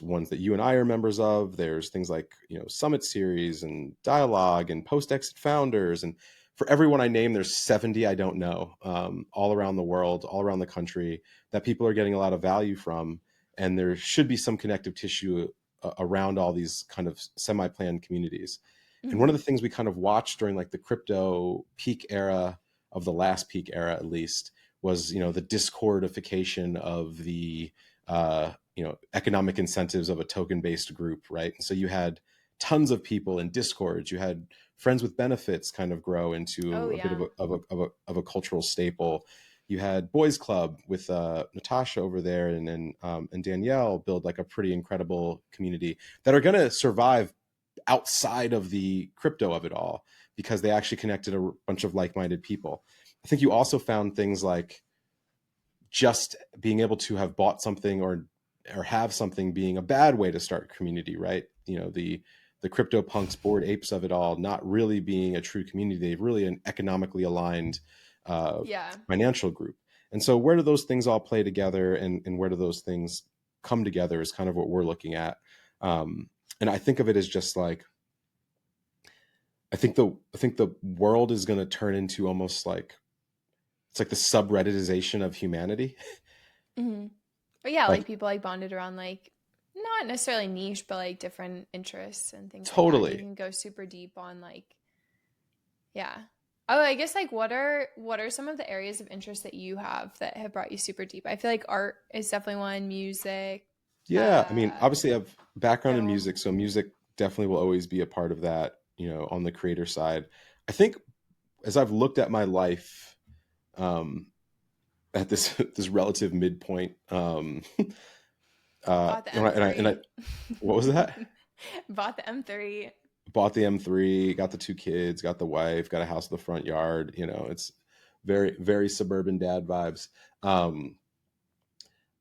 ones that you and I are members of. There's things like, Summit Series and Dialogue and Post-Exit Founders. And for everyone I name, there's 70 I don't know, all around the world, all around the country, that people are getting a lot of value from. And there should be some connective tissue around all these kind of semi-planned communities. And one Mm-hmm. of the things we kind of watched during like the crypto peak era, of the last peak era at least, was, the discordification of the economic incentives of a token based group, right? And so you had tons of people in discords. You had friends with benefits kind of grow Oh into a bit yeah. of a cultural staple. You had Boys Club with Natasha over there, and Danielle build like a pretty incredible community that are going to survive outside of the crypto of it all, because they actually connected a bunch of like-minded people. I think you also found things like just being able to have bought something or have something being a bad way to start a community, right? The crypto punks, bored apes of it all, not really being a true community. They're really an economically aligned uh, Yeah. financial group. And so where do those things all play together, and where do those things come together is kind of what we're looking at. And I think of it as just like, I think the world is going to turn into almost like, it's like the subredditization of humanity. Mm-hmm. But yeah, like Like, people like bonded around like not necessarily niche, but like different interests and things like that. And you totally. can go super deep on like, yeah. Oh, I guess like what are some of the areas of interest that you have that have brought you super deep? I feel like art is definitely one, music, Yeah, I mean, uh, obviously I have background in film. music, so music definitely will always be a part of that, on the creator side. I think as I've looked at my life, um, at this this relative midpoint, Bought the and I, M3. what was that? Bought the M3. Bought the M3, got the two kids, got the wife, got a house in the front yard. It's very, very suburban dad vibes. Um,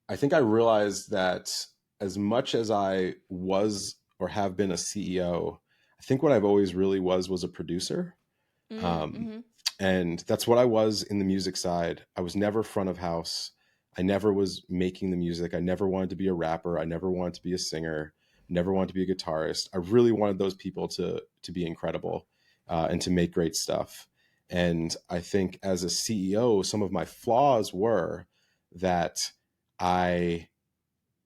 I think I realized that as much as I was or have been a CEO, I think what I've always really was a producer. Um, Mm-hmm. and that's what I was in the music side. I was never front of house. I never was making the music. I never wanted to be a rapper. I never wanted to be a singer. Never wanted to be a guitarist. I really wanted those people to be incredible, and to make great stuff. And I think as a CEO, some of my flaws were that I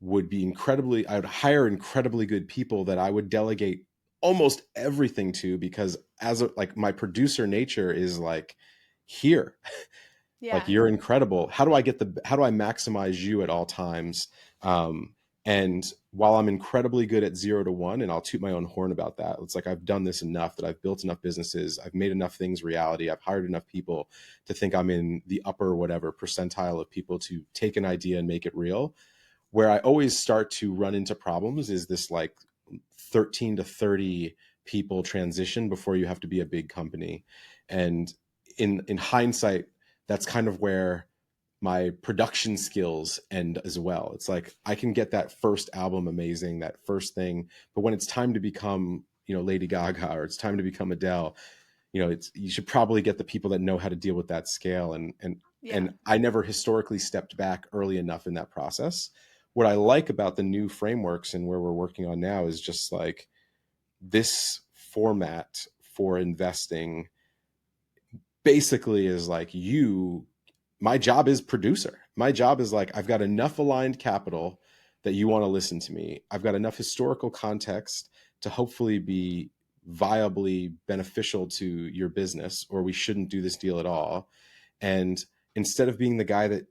I would hire incredibly good people that I would delegate almost everything to, because like my producer nature is like, here, like, Yeah. you're incredible. How do I maximize you at all times? Um, and while I'm incredibly good at 0 to 1, and I'll toot my own horn about that, it's like I've done this enough that I've built enough businesses, I've made enough things reality, I've hired enough people to think I'm in the upper whatever percentile of people to take an idea and make it real. Where I always start to run into problems is this like 13 to 30 people transition before you have to be a big company. And in hindsight, that's kind of where my production skills end as well. It's like I can get that first album amazing, that first thing, but when it's time to become, Lady Gaga, or it's time to become Adele, you should probably get the people that know how to deal with that scale. And Yeah. I never historically stepped back early enough in that process. What I like about the new frameworks and where we're working on now is just like, this format for investing basically is like, my job is producer. My job is like, I've got enough aligned capital that you want to listen to me. I've got enough historical context to hopefully be viably beneficial to your business, or we shouldn't do this deal at all. And instead of being the guy that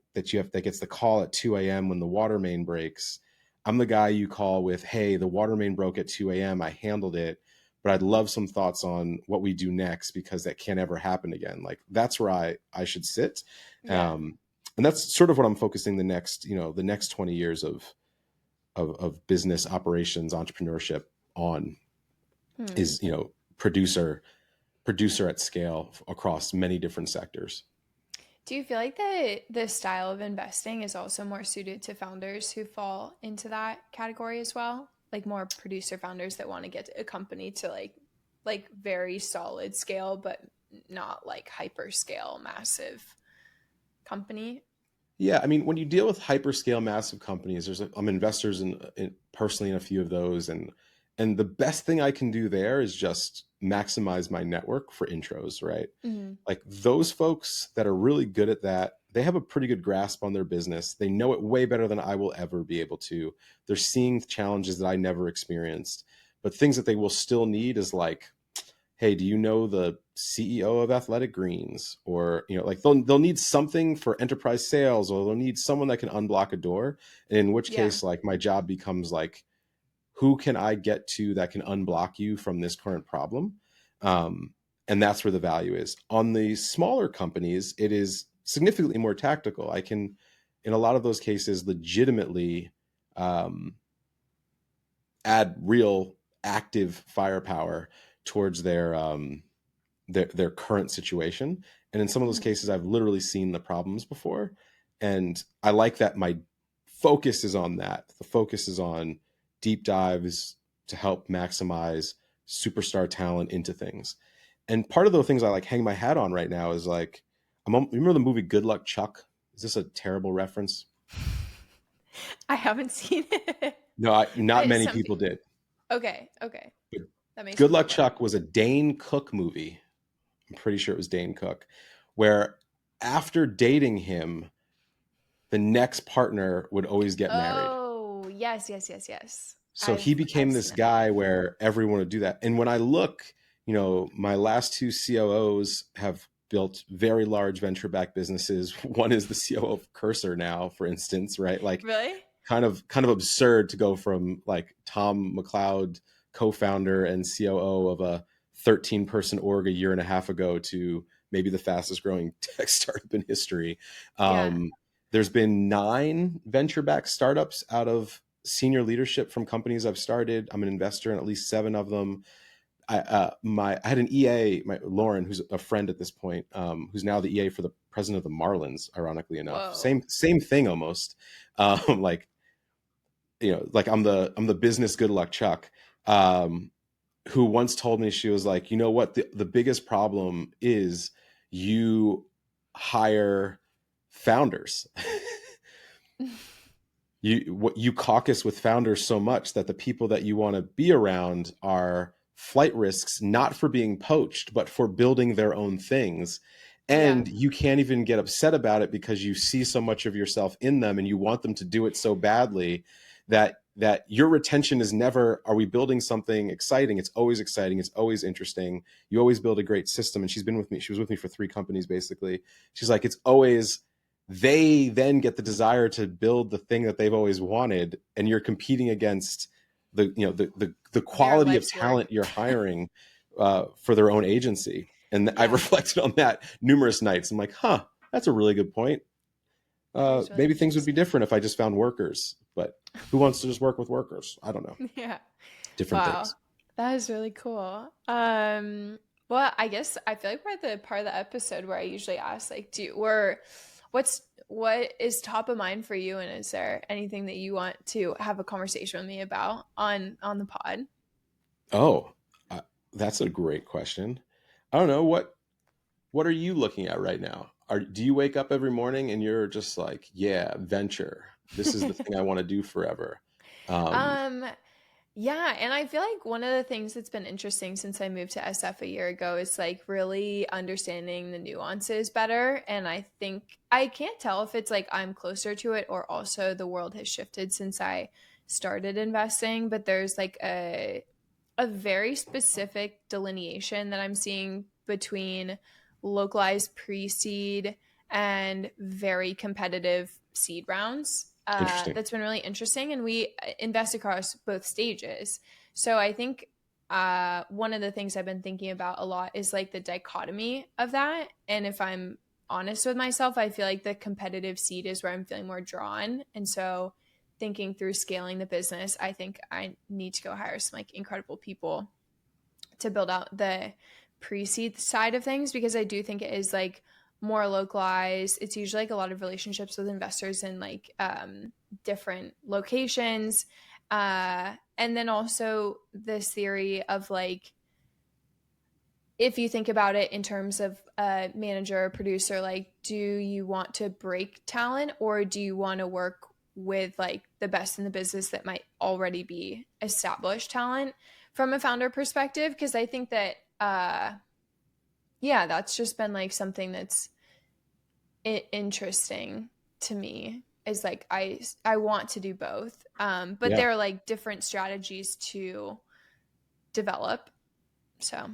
gets the call at 2 a.m. when the water main breaks, I'm the guy you call with, hey, the water main broke at 2 a.m. I handled it, but I'd love some thoughts on what we do next, because that can't ever happen again. Like, that's where I should sit. Yeah. Um, and that's sort of what I'm focusing the next 20 years of business operations, entrepreneurship on, Hmm. is, producer at scale across many different sectors. Do you feel like the style of investing is also more suited to founders who fall into that category as well? Like more producer founders that want to get a company to like very solid scale, but not like hyper scale, massive company. Yeah, I mean, when you deal with hyperscale massive companies, I'm investors in personally in a few of those, and the best thing I can do there is just maximize my network for intros, right? Mhm. Like those folks that are really good at that, they have a pretty good grasp on their business. They know it way better than I will ever be able to. They're seeing challenges that I never experienced, but things that they will still need is like, hey, do you know the CEO of Athletic Greens? Or, like they'll need something for enterprise sales, or they'll need someone that can unblock a door. And in which Yeah. case, like my job becomes like, who can I get to that can unblock you from this current problem? And that's where the value is. On the smaller companies, it is significantly more tactical. I can, in a lot of those cases, legitimately um, add real active firepower towards their current situation. And in some of those Mhm. cases, I've literally seen the problems before. And I like that my focus is on that. The focus is on deep dives to help maximize superstar talent into things. And part of the things I like hang my hat on right now is like, remember the movie Good Luck Chuck? Is this a terrible reference? I haven't seen it. No, not But many some people did. okay, okay. But That makes me Good feel Luck better. Chuck was a Dane Cook movie. I'm pretty sure it was Dane Cook, where after dating him, the next partner would always get married. Oh, yes, yes, yes, yes. So he I've became seen this that movie. guy where everyone would do that. And when I look, my last two COOs have built very large venture backed businesses. One is the COO of Cursor now, for instance, right? Like Really? kind of absurd to go from like Tom McLeod, co-founder and COO of a 13-person org a year and a half ago, to maybe the fastest growing tech startup in history. Yeah. There's been 9 venture-backed startups out of senior leadership from companies I've started. I'm an investor in at least 7 of them. I had an EA, Lauren, who's a friend at this point, who's now the EA for the president of the Marlins. Ironically enough, Whoa. same thing almost. Like like I'm the business good luck Chuck, um, who once told me, she was like, you know what, the biggest problem is you hire founders. You caucus with founders so much that the people that you want to be around are flight risks, not for being poached, but for building their own things. Yeah. And you can't even get upset about it because you see so much of yourself in them and you want them to do it so badly that your retention is never, are we building something exciting? It's always exciting. It's always interesting. You always build a great system. And she was with me for 3 companies, basically. She's like, it's always, they then get the desire to build the thing that they've always wanted, and you're competing against the Their quality of life's work. talent you're hiring for their own agency. And I've Yeah. reflected on that numerous nights. I'm like, that's a really good point. That is really Maybe things would be interesting. different if I just found workers, but who wants to just work with workers? I don't know. Yeah. Different Wow. things. That is really cool. Well, I guess I feel like we're at the part of the episode where I usually ask, like, what is top of mind for you, and is there anything that you want to have a conversation with me about on the pod? Oh, uh, that's a great question. I don't know what are you looking at right now? Do you wake up every morning and you're just like, yeah, venture. This is the thing I want to do forever. Um, Um, yeah, and I feel like one of the things that's been interesting since I moved to SF a year ago is like really understanding the nuances better. And I think I can't tell if it's like I'm closer to it or also the world has shifted since I started investing, but there's like a very specific delineation that I'm seeing between localized pre-seed and very competitive seed rounds. Interesting. That's been really interesting, and we invest across both stages. So I think one of the things I've been thinking about a lot is like the dichotomy of that. And if I'm honest with myself, I feel like the competitive seed is where I'm feeling more drawn, and so thinking through scaling the business, I think I need to go hire some like incredible people to build out the pre-seed side of things, because I do think it is like more localized. It's usually like a lot of relationships with investors in like different locations. And then also this theory of like if you think about it in terms of a manager or producer, like, do you want to break talent, or do you want to work with like the best in the business that might already be established talent from a founder perspective? Because I think that, yeah, that's just been like something that's interesting to me, is like I want to do both, but Yeah. there are like different strategies to develop. So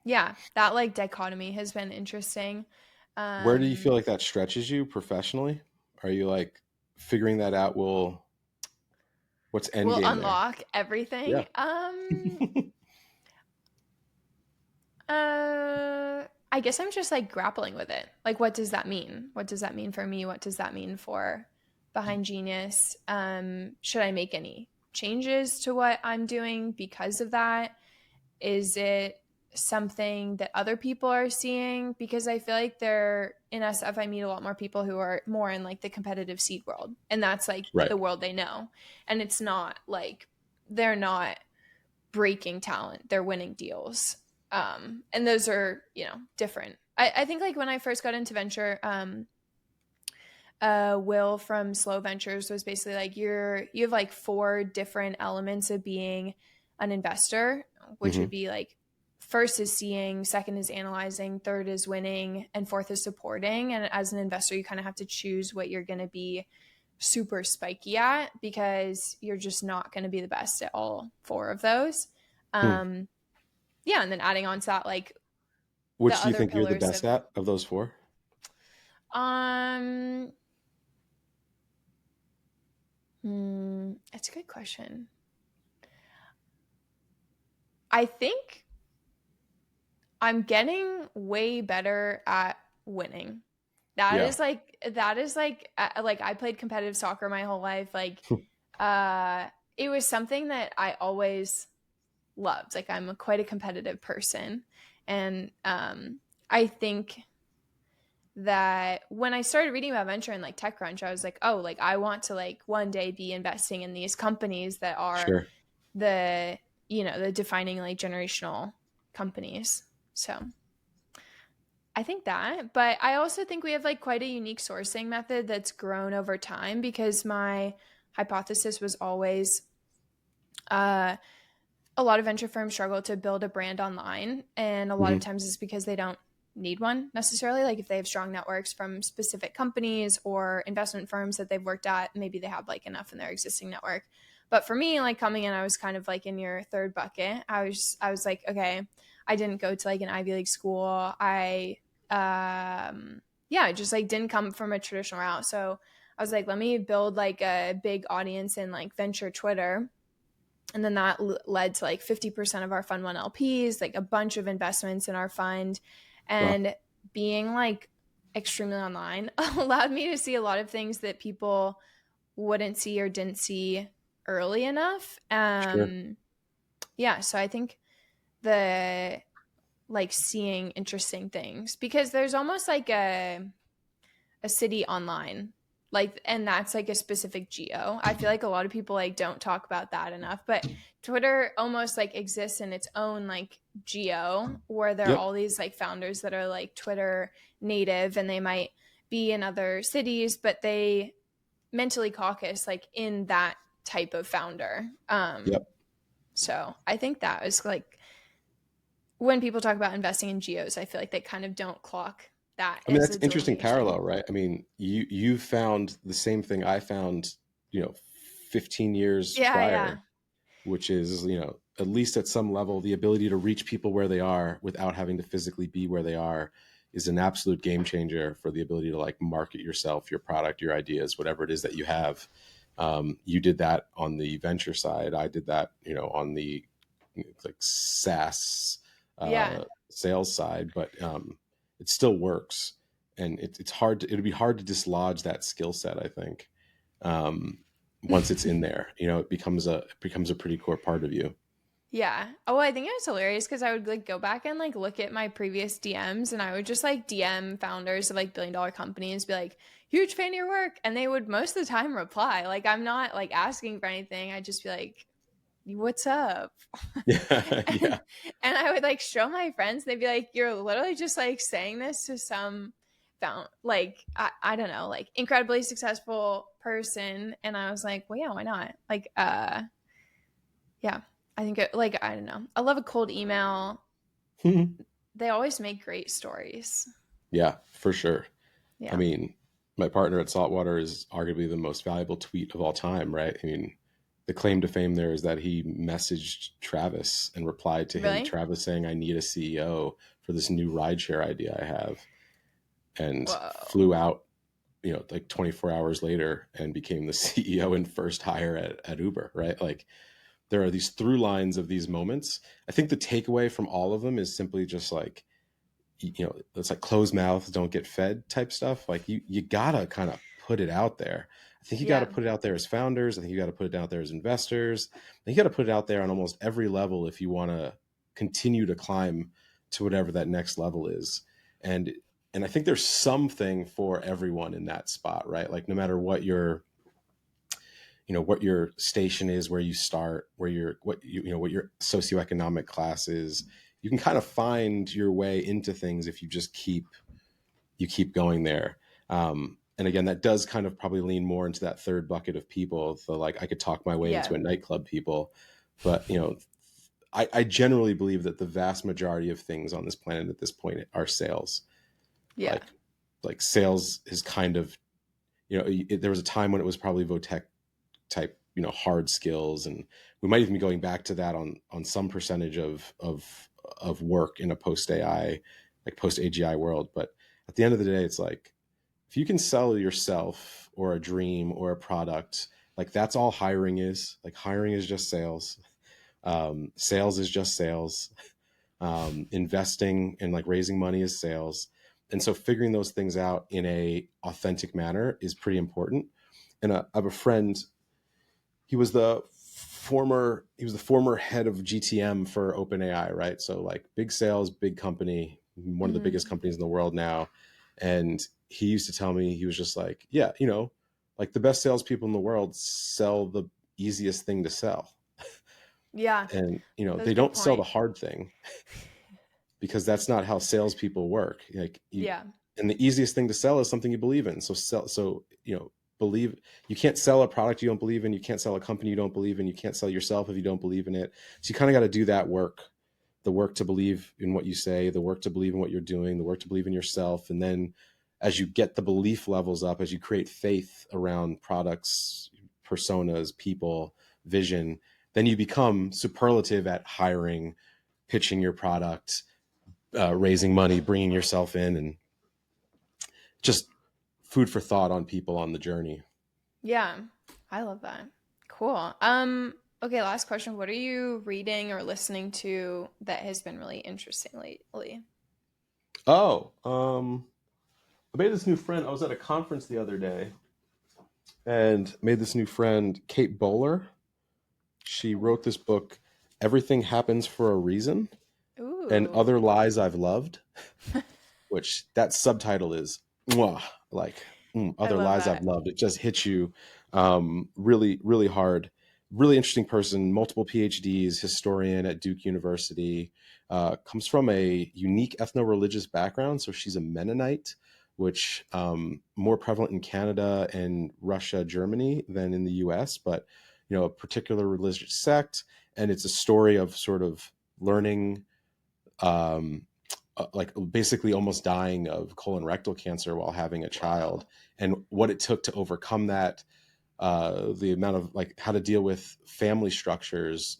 yeah, that like dichotomy has been interesting. Where do you feel um like that stretches you professionally? Are you like figuring that out? What's end will game there? unlock Yeah. everything. I guess I'm just like grappling with it. Like, what does that mean? What does that mean for me? What does that mean for Behind Genius? Should I make any changes to what I'm doing because of that? Is it something that other people are seeing? Because I feel like they're in SF, I meet a lot more people who are more in like the competitive seed world, and that's like Right. the world they know. And it's not like they're not breaking talent, they're winning deals. And those are, you know, different. I think like when I first got into venture, Will from Slow Ventures was basically like, you have like four different elements of being an investor, which would Hmm. be like, first is seeing, second is analyzing, third is winning, and fourth is supporting. And as an investor, you kind of have to choose what you're going to be super spiky at, because you're just not going to be the best at all four of those. Hmm. Um, yeah, and then adding on to that, like the Which do you other think you're the pillars best of, at of those four? um, it's a good question. I think I'm getting way better at winning. Yeah. That is like I played competitive soccer my whole life. Like, uh, it was something that I always loved. Like, I'm quite a competitive person, and I think that when I started reading about venture and like TechCrunch, I was like, oh, like I want to like one day be investing in these companies that are Sure. the, you know, the defining like generational companies. So I think that, but I also think we have like quite a unique sourcing method that's grown over time, because my hypothesis was always, uh, a lot of venture firms struggle to build a brand online, and a lot of Hmm. times it's because they don't need one necessarily. Like, if they have strong networks from specific companies or investment firms that they've worked at, maybe they have like enough in their existing network. But for me, like coming in, I was kind of like in your third bucket. I was like, okay, I didn't go to like an Ivy League school. Yeah, I just like didn't come from a traditional route. So I was like, let me build like a big audience in like venture Twitter. And then that led to like 50% of our fund one LPs, like a bunch of investments in our fund. Well, And being like extremely online allowed me to see a lot of things that people wouldn't see or didn't see early enough. sure. Yeah, so I think the like seeing interesting things, because there's almost like a city online, like, and that's like a specific geo. I feel like a lot of people like don't talk about that enough, but Twitter almost like exists in its own like geo, where there are Yep. all these like founders that are like Twitter native, and they might be in other cities, but they mentally caucus like in that type of founder. Yep. So I think that was like, when people talk about investing in geos, I feel like they kind of don't clock that I mean, as that's a interesting delineation. parallel, right? I mean, you found the same thing I found, 15 years Yeah, yeah. prior, which is, at least at some level, the ability to reach people where they are without having to physically be where they are is an absolute game changer for the ability to like market yourself, your product, your ideas, whatever it is that you have. You did that on the venture side. I did that, on the like SaaS Yeah. sales side, but it still works, and it's hard to it'd be hard to dislodge that skill set. I think um, once it's in there, it becomes a pretty core part of you. Yeah. Oh, I think it was hilarious because I would like go back and like look at my previous DMs, and I would just like DM founders of like billion dollar companies, be like, huge fan of your work. And they would most of the time reply. Like, I'm not like asking for anything. I'd just be like, what's up? Yeah, and yeah, and I would like show my friends. They'd be like, "You're literally just like saying this to some found like I don't know, like incredibly successful person." And I was like, "Well, yeah, why not?" Like, yeah, I think it, like I don't know. I love a cold email. They always make great stories. yeah, for sure. I Yeah, mean, my partner at Saltwater is arguably the most valuable tweet of all time, right? I mean, the claim to fame there is that he messaged Travis and replied to him, really. Travis saying, I need a CEO for this new rideshare idea I have, and Whoa. flew out, like 24 hours later and became the CEO and first hire at Uber, right? Like there are these through lines of these moments. I think the takeaway from all of them is simply just like, it's like closed mouths don't get fed type stuff. Like you gotta kind of put it out there. I think you got to Yeah, put it out there as founders. I think you got to put it out there as investors. I think you got to put it out there on almost every level if you want to continue to climb to whatever that next level is. And and I think there's something for everyone in that spot, right? Like no matter what your station is, where you start, where your what you know what your socioeconomic class is, you can kind of find your way into things if you keep going there. And again, that does kind of probably lean more into that third bucket of people, the like I could talk my way into yeah, a nightclub people. But I generally believe that the vast majority of things on this planet at this point are sales. yeah, Like sales is kind of, there was a time when it was probably Votech type, hard skills, and we might even be going back to that on some percentage of work in a post AI, like post AGI world. But at the end of the day, it's like if you can sell yourself or a dream or a product, like that's all hiring is. Like hiring is just sales. Sales is just sales. Investing and like raising money is sales. And so figuring those things out in a authentic manner is pretty important. And I have a friend, he was the former head of GTM for OpenAI, right? So like big sales, big company, one of the hmm biggest companies in the world now. And he used to tell me, he was just like, yeah, like the best salespeople in the world sell the easiest thing to sell. yeah. And That's a they good don't sell the point. hard thing, because that's not how salespeople work. Like Yeah, and the easiest thing to sell is something you believe in. Believe. You can't sell a product you don't believe in. You can't sell a company you don't believe in. You can't sell yourself if you don't believe in it. So you kind of got to do that work, the work to believe in what you say, the work to believe in what you're doing, the work to believe in yourself. And then as you get the belief levels up, as you create faith around products, personas, people, vision, then you become superlative at hiring, pitching your product, raising money, bringing yourself in, and just food for thought on people on the journey. yeah. I love that. Cool. Okay, last question. What are you reading or listening to that has been really interesting lately? Oh, I made this new friend. I was at a conference the other day and made this new friend, Kate Bowler. She Oh. wrote this book, Everything Happens for a Reason, and Ooh. Other Lies I've Loved, which that subtitle is mwah, like I Other love Lies I've that. Loved. It just hits you really, really hard. Really interesting person, multiple PhDs, historian at Duke University, comes from a unique ethno-religious background. So she's a Mennonite, which more prevalent in Canada and Russia, Germany than in the US, but a particular religious sect. And it's a story of sort of learning, um, like basically almost dying of colon rectal cancer while having a child, Whoa. and what it took to overcome that, the amount of like how to deal with family structures,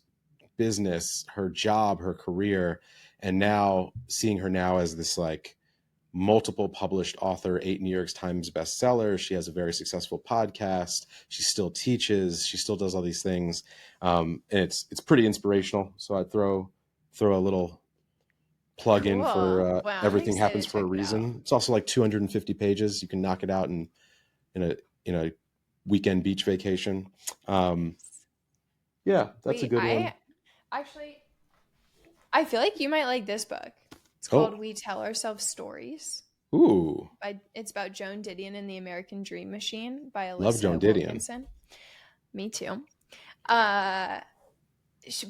business, her job, her career, and now seeing her now as this like multiple published author, 8 New York Times bestseller. She has a very successful podcast. She still teaches. She still does all these things, and it's pretty inspirational. So I throw a little plug in for Cool. Wow, I'm Everything excited Happens to for a check it out. Reason. It's also like 250 pages. You can knock it out in a weekend beach vacation. Um, Nice. yeah, that's a Wait, good one. I actually I feel like you might like this book. It's called Oh, We Tell Ourselves Stories. ooh, It's about Joan Didion and the American Dream Machine by love Joan Alyssa Didion. Wilkinson. Me too. Uh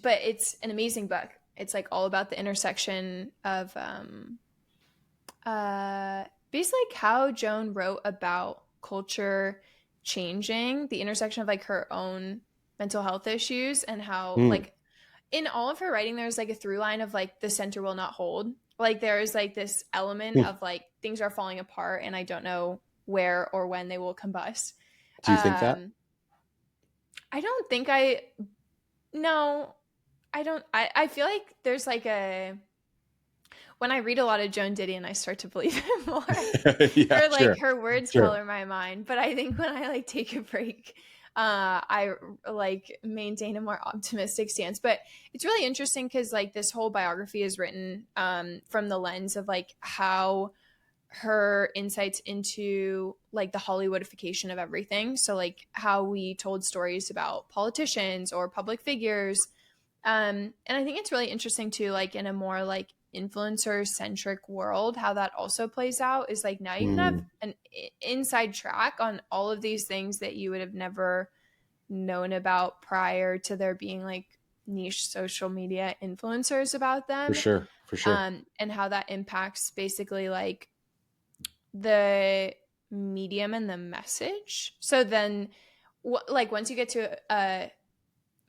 but it's an amazing book. It's like all about the intersection of basically like how Joan wrote about culture changing, the intersection of like her own mental health issues, and how Mm, like in all of her writing there's like a through line of like the center will not hold. Like there's like this element mm. of like things are falling apart and I don't know where or when they will combust. Do you think that? I don't think I no, I don't I feel like there's like a when I read a lot of Joan Didion, I start to believe it more. Yeah, Like sure, her words sure. color my mind. But I think when I like take a break, I like maintain a more optimistic stance. But it's really interesting because like this whole biography is written from the lens of like how her insights into like the Hollywoodification of everything. So like how we told stories about politicians or public figures, and I think it's really interesting too, like in a more like influencer centric world, how that also plays out is like now you can have Mm, an inside track on all of these things that you would have never known about prior to there being like niche social media influencers about for them. sure, for sure. And how that impacts basically like the medium and the message. So then, like once you get to a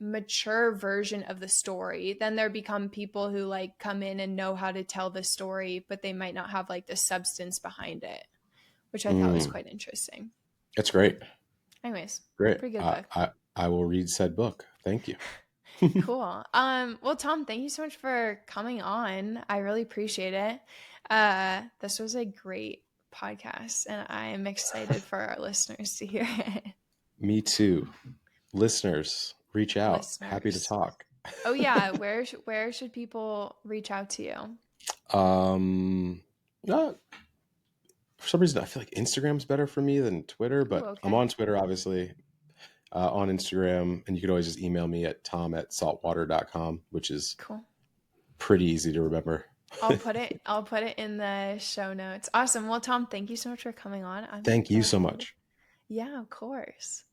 mature version of the story, then there become people who like come in and know how to tell the story, but they might not have like the substance behind it, which I thought was Mm, quite interesting. that's great. Anyways, Great. pretty good book. I will read said book. Thank you. Cool. Well, Tom, thank you so much for coming on. I really appreciate it. This was a great podcast, and I am excited for our listeners to hear it. Me too. Listeners, reach out. Happy to Listeners. talk. Oh yeah, where should people reach out to you? Um, no, for some reason, I feel like Instagram's better for me than Twitter, Ooh, but I'm okay. on Twitter, obviously, on Instagram, and you could always just email me at tom@saltwater.com, which is Cool. pretty easy to remember. I'll put it in the show notes. Awesome. Well, Tom, thank you so much for coming on. I'm Thank you gonna so head. much. Yeah, of course.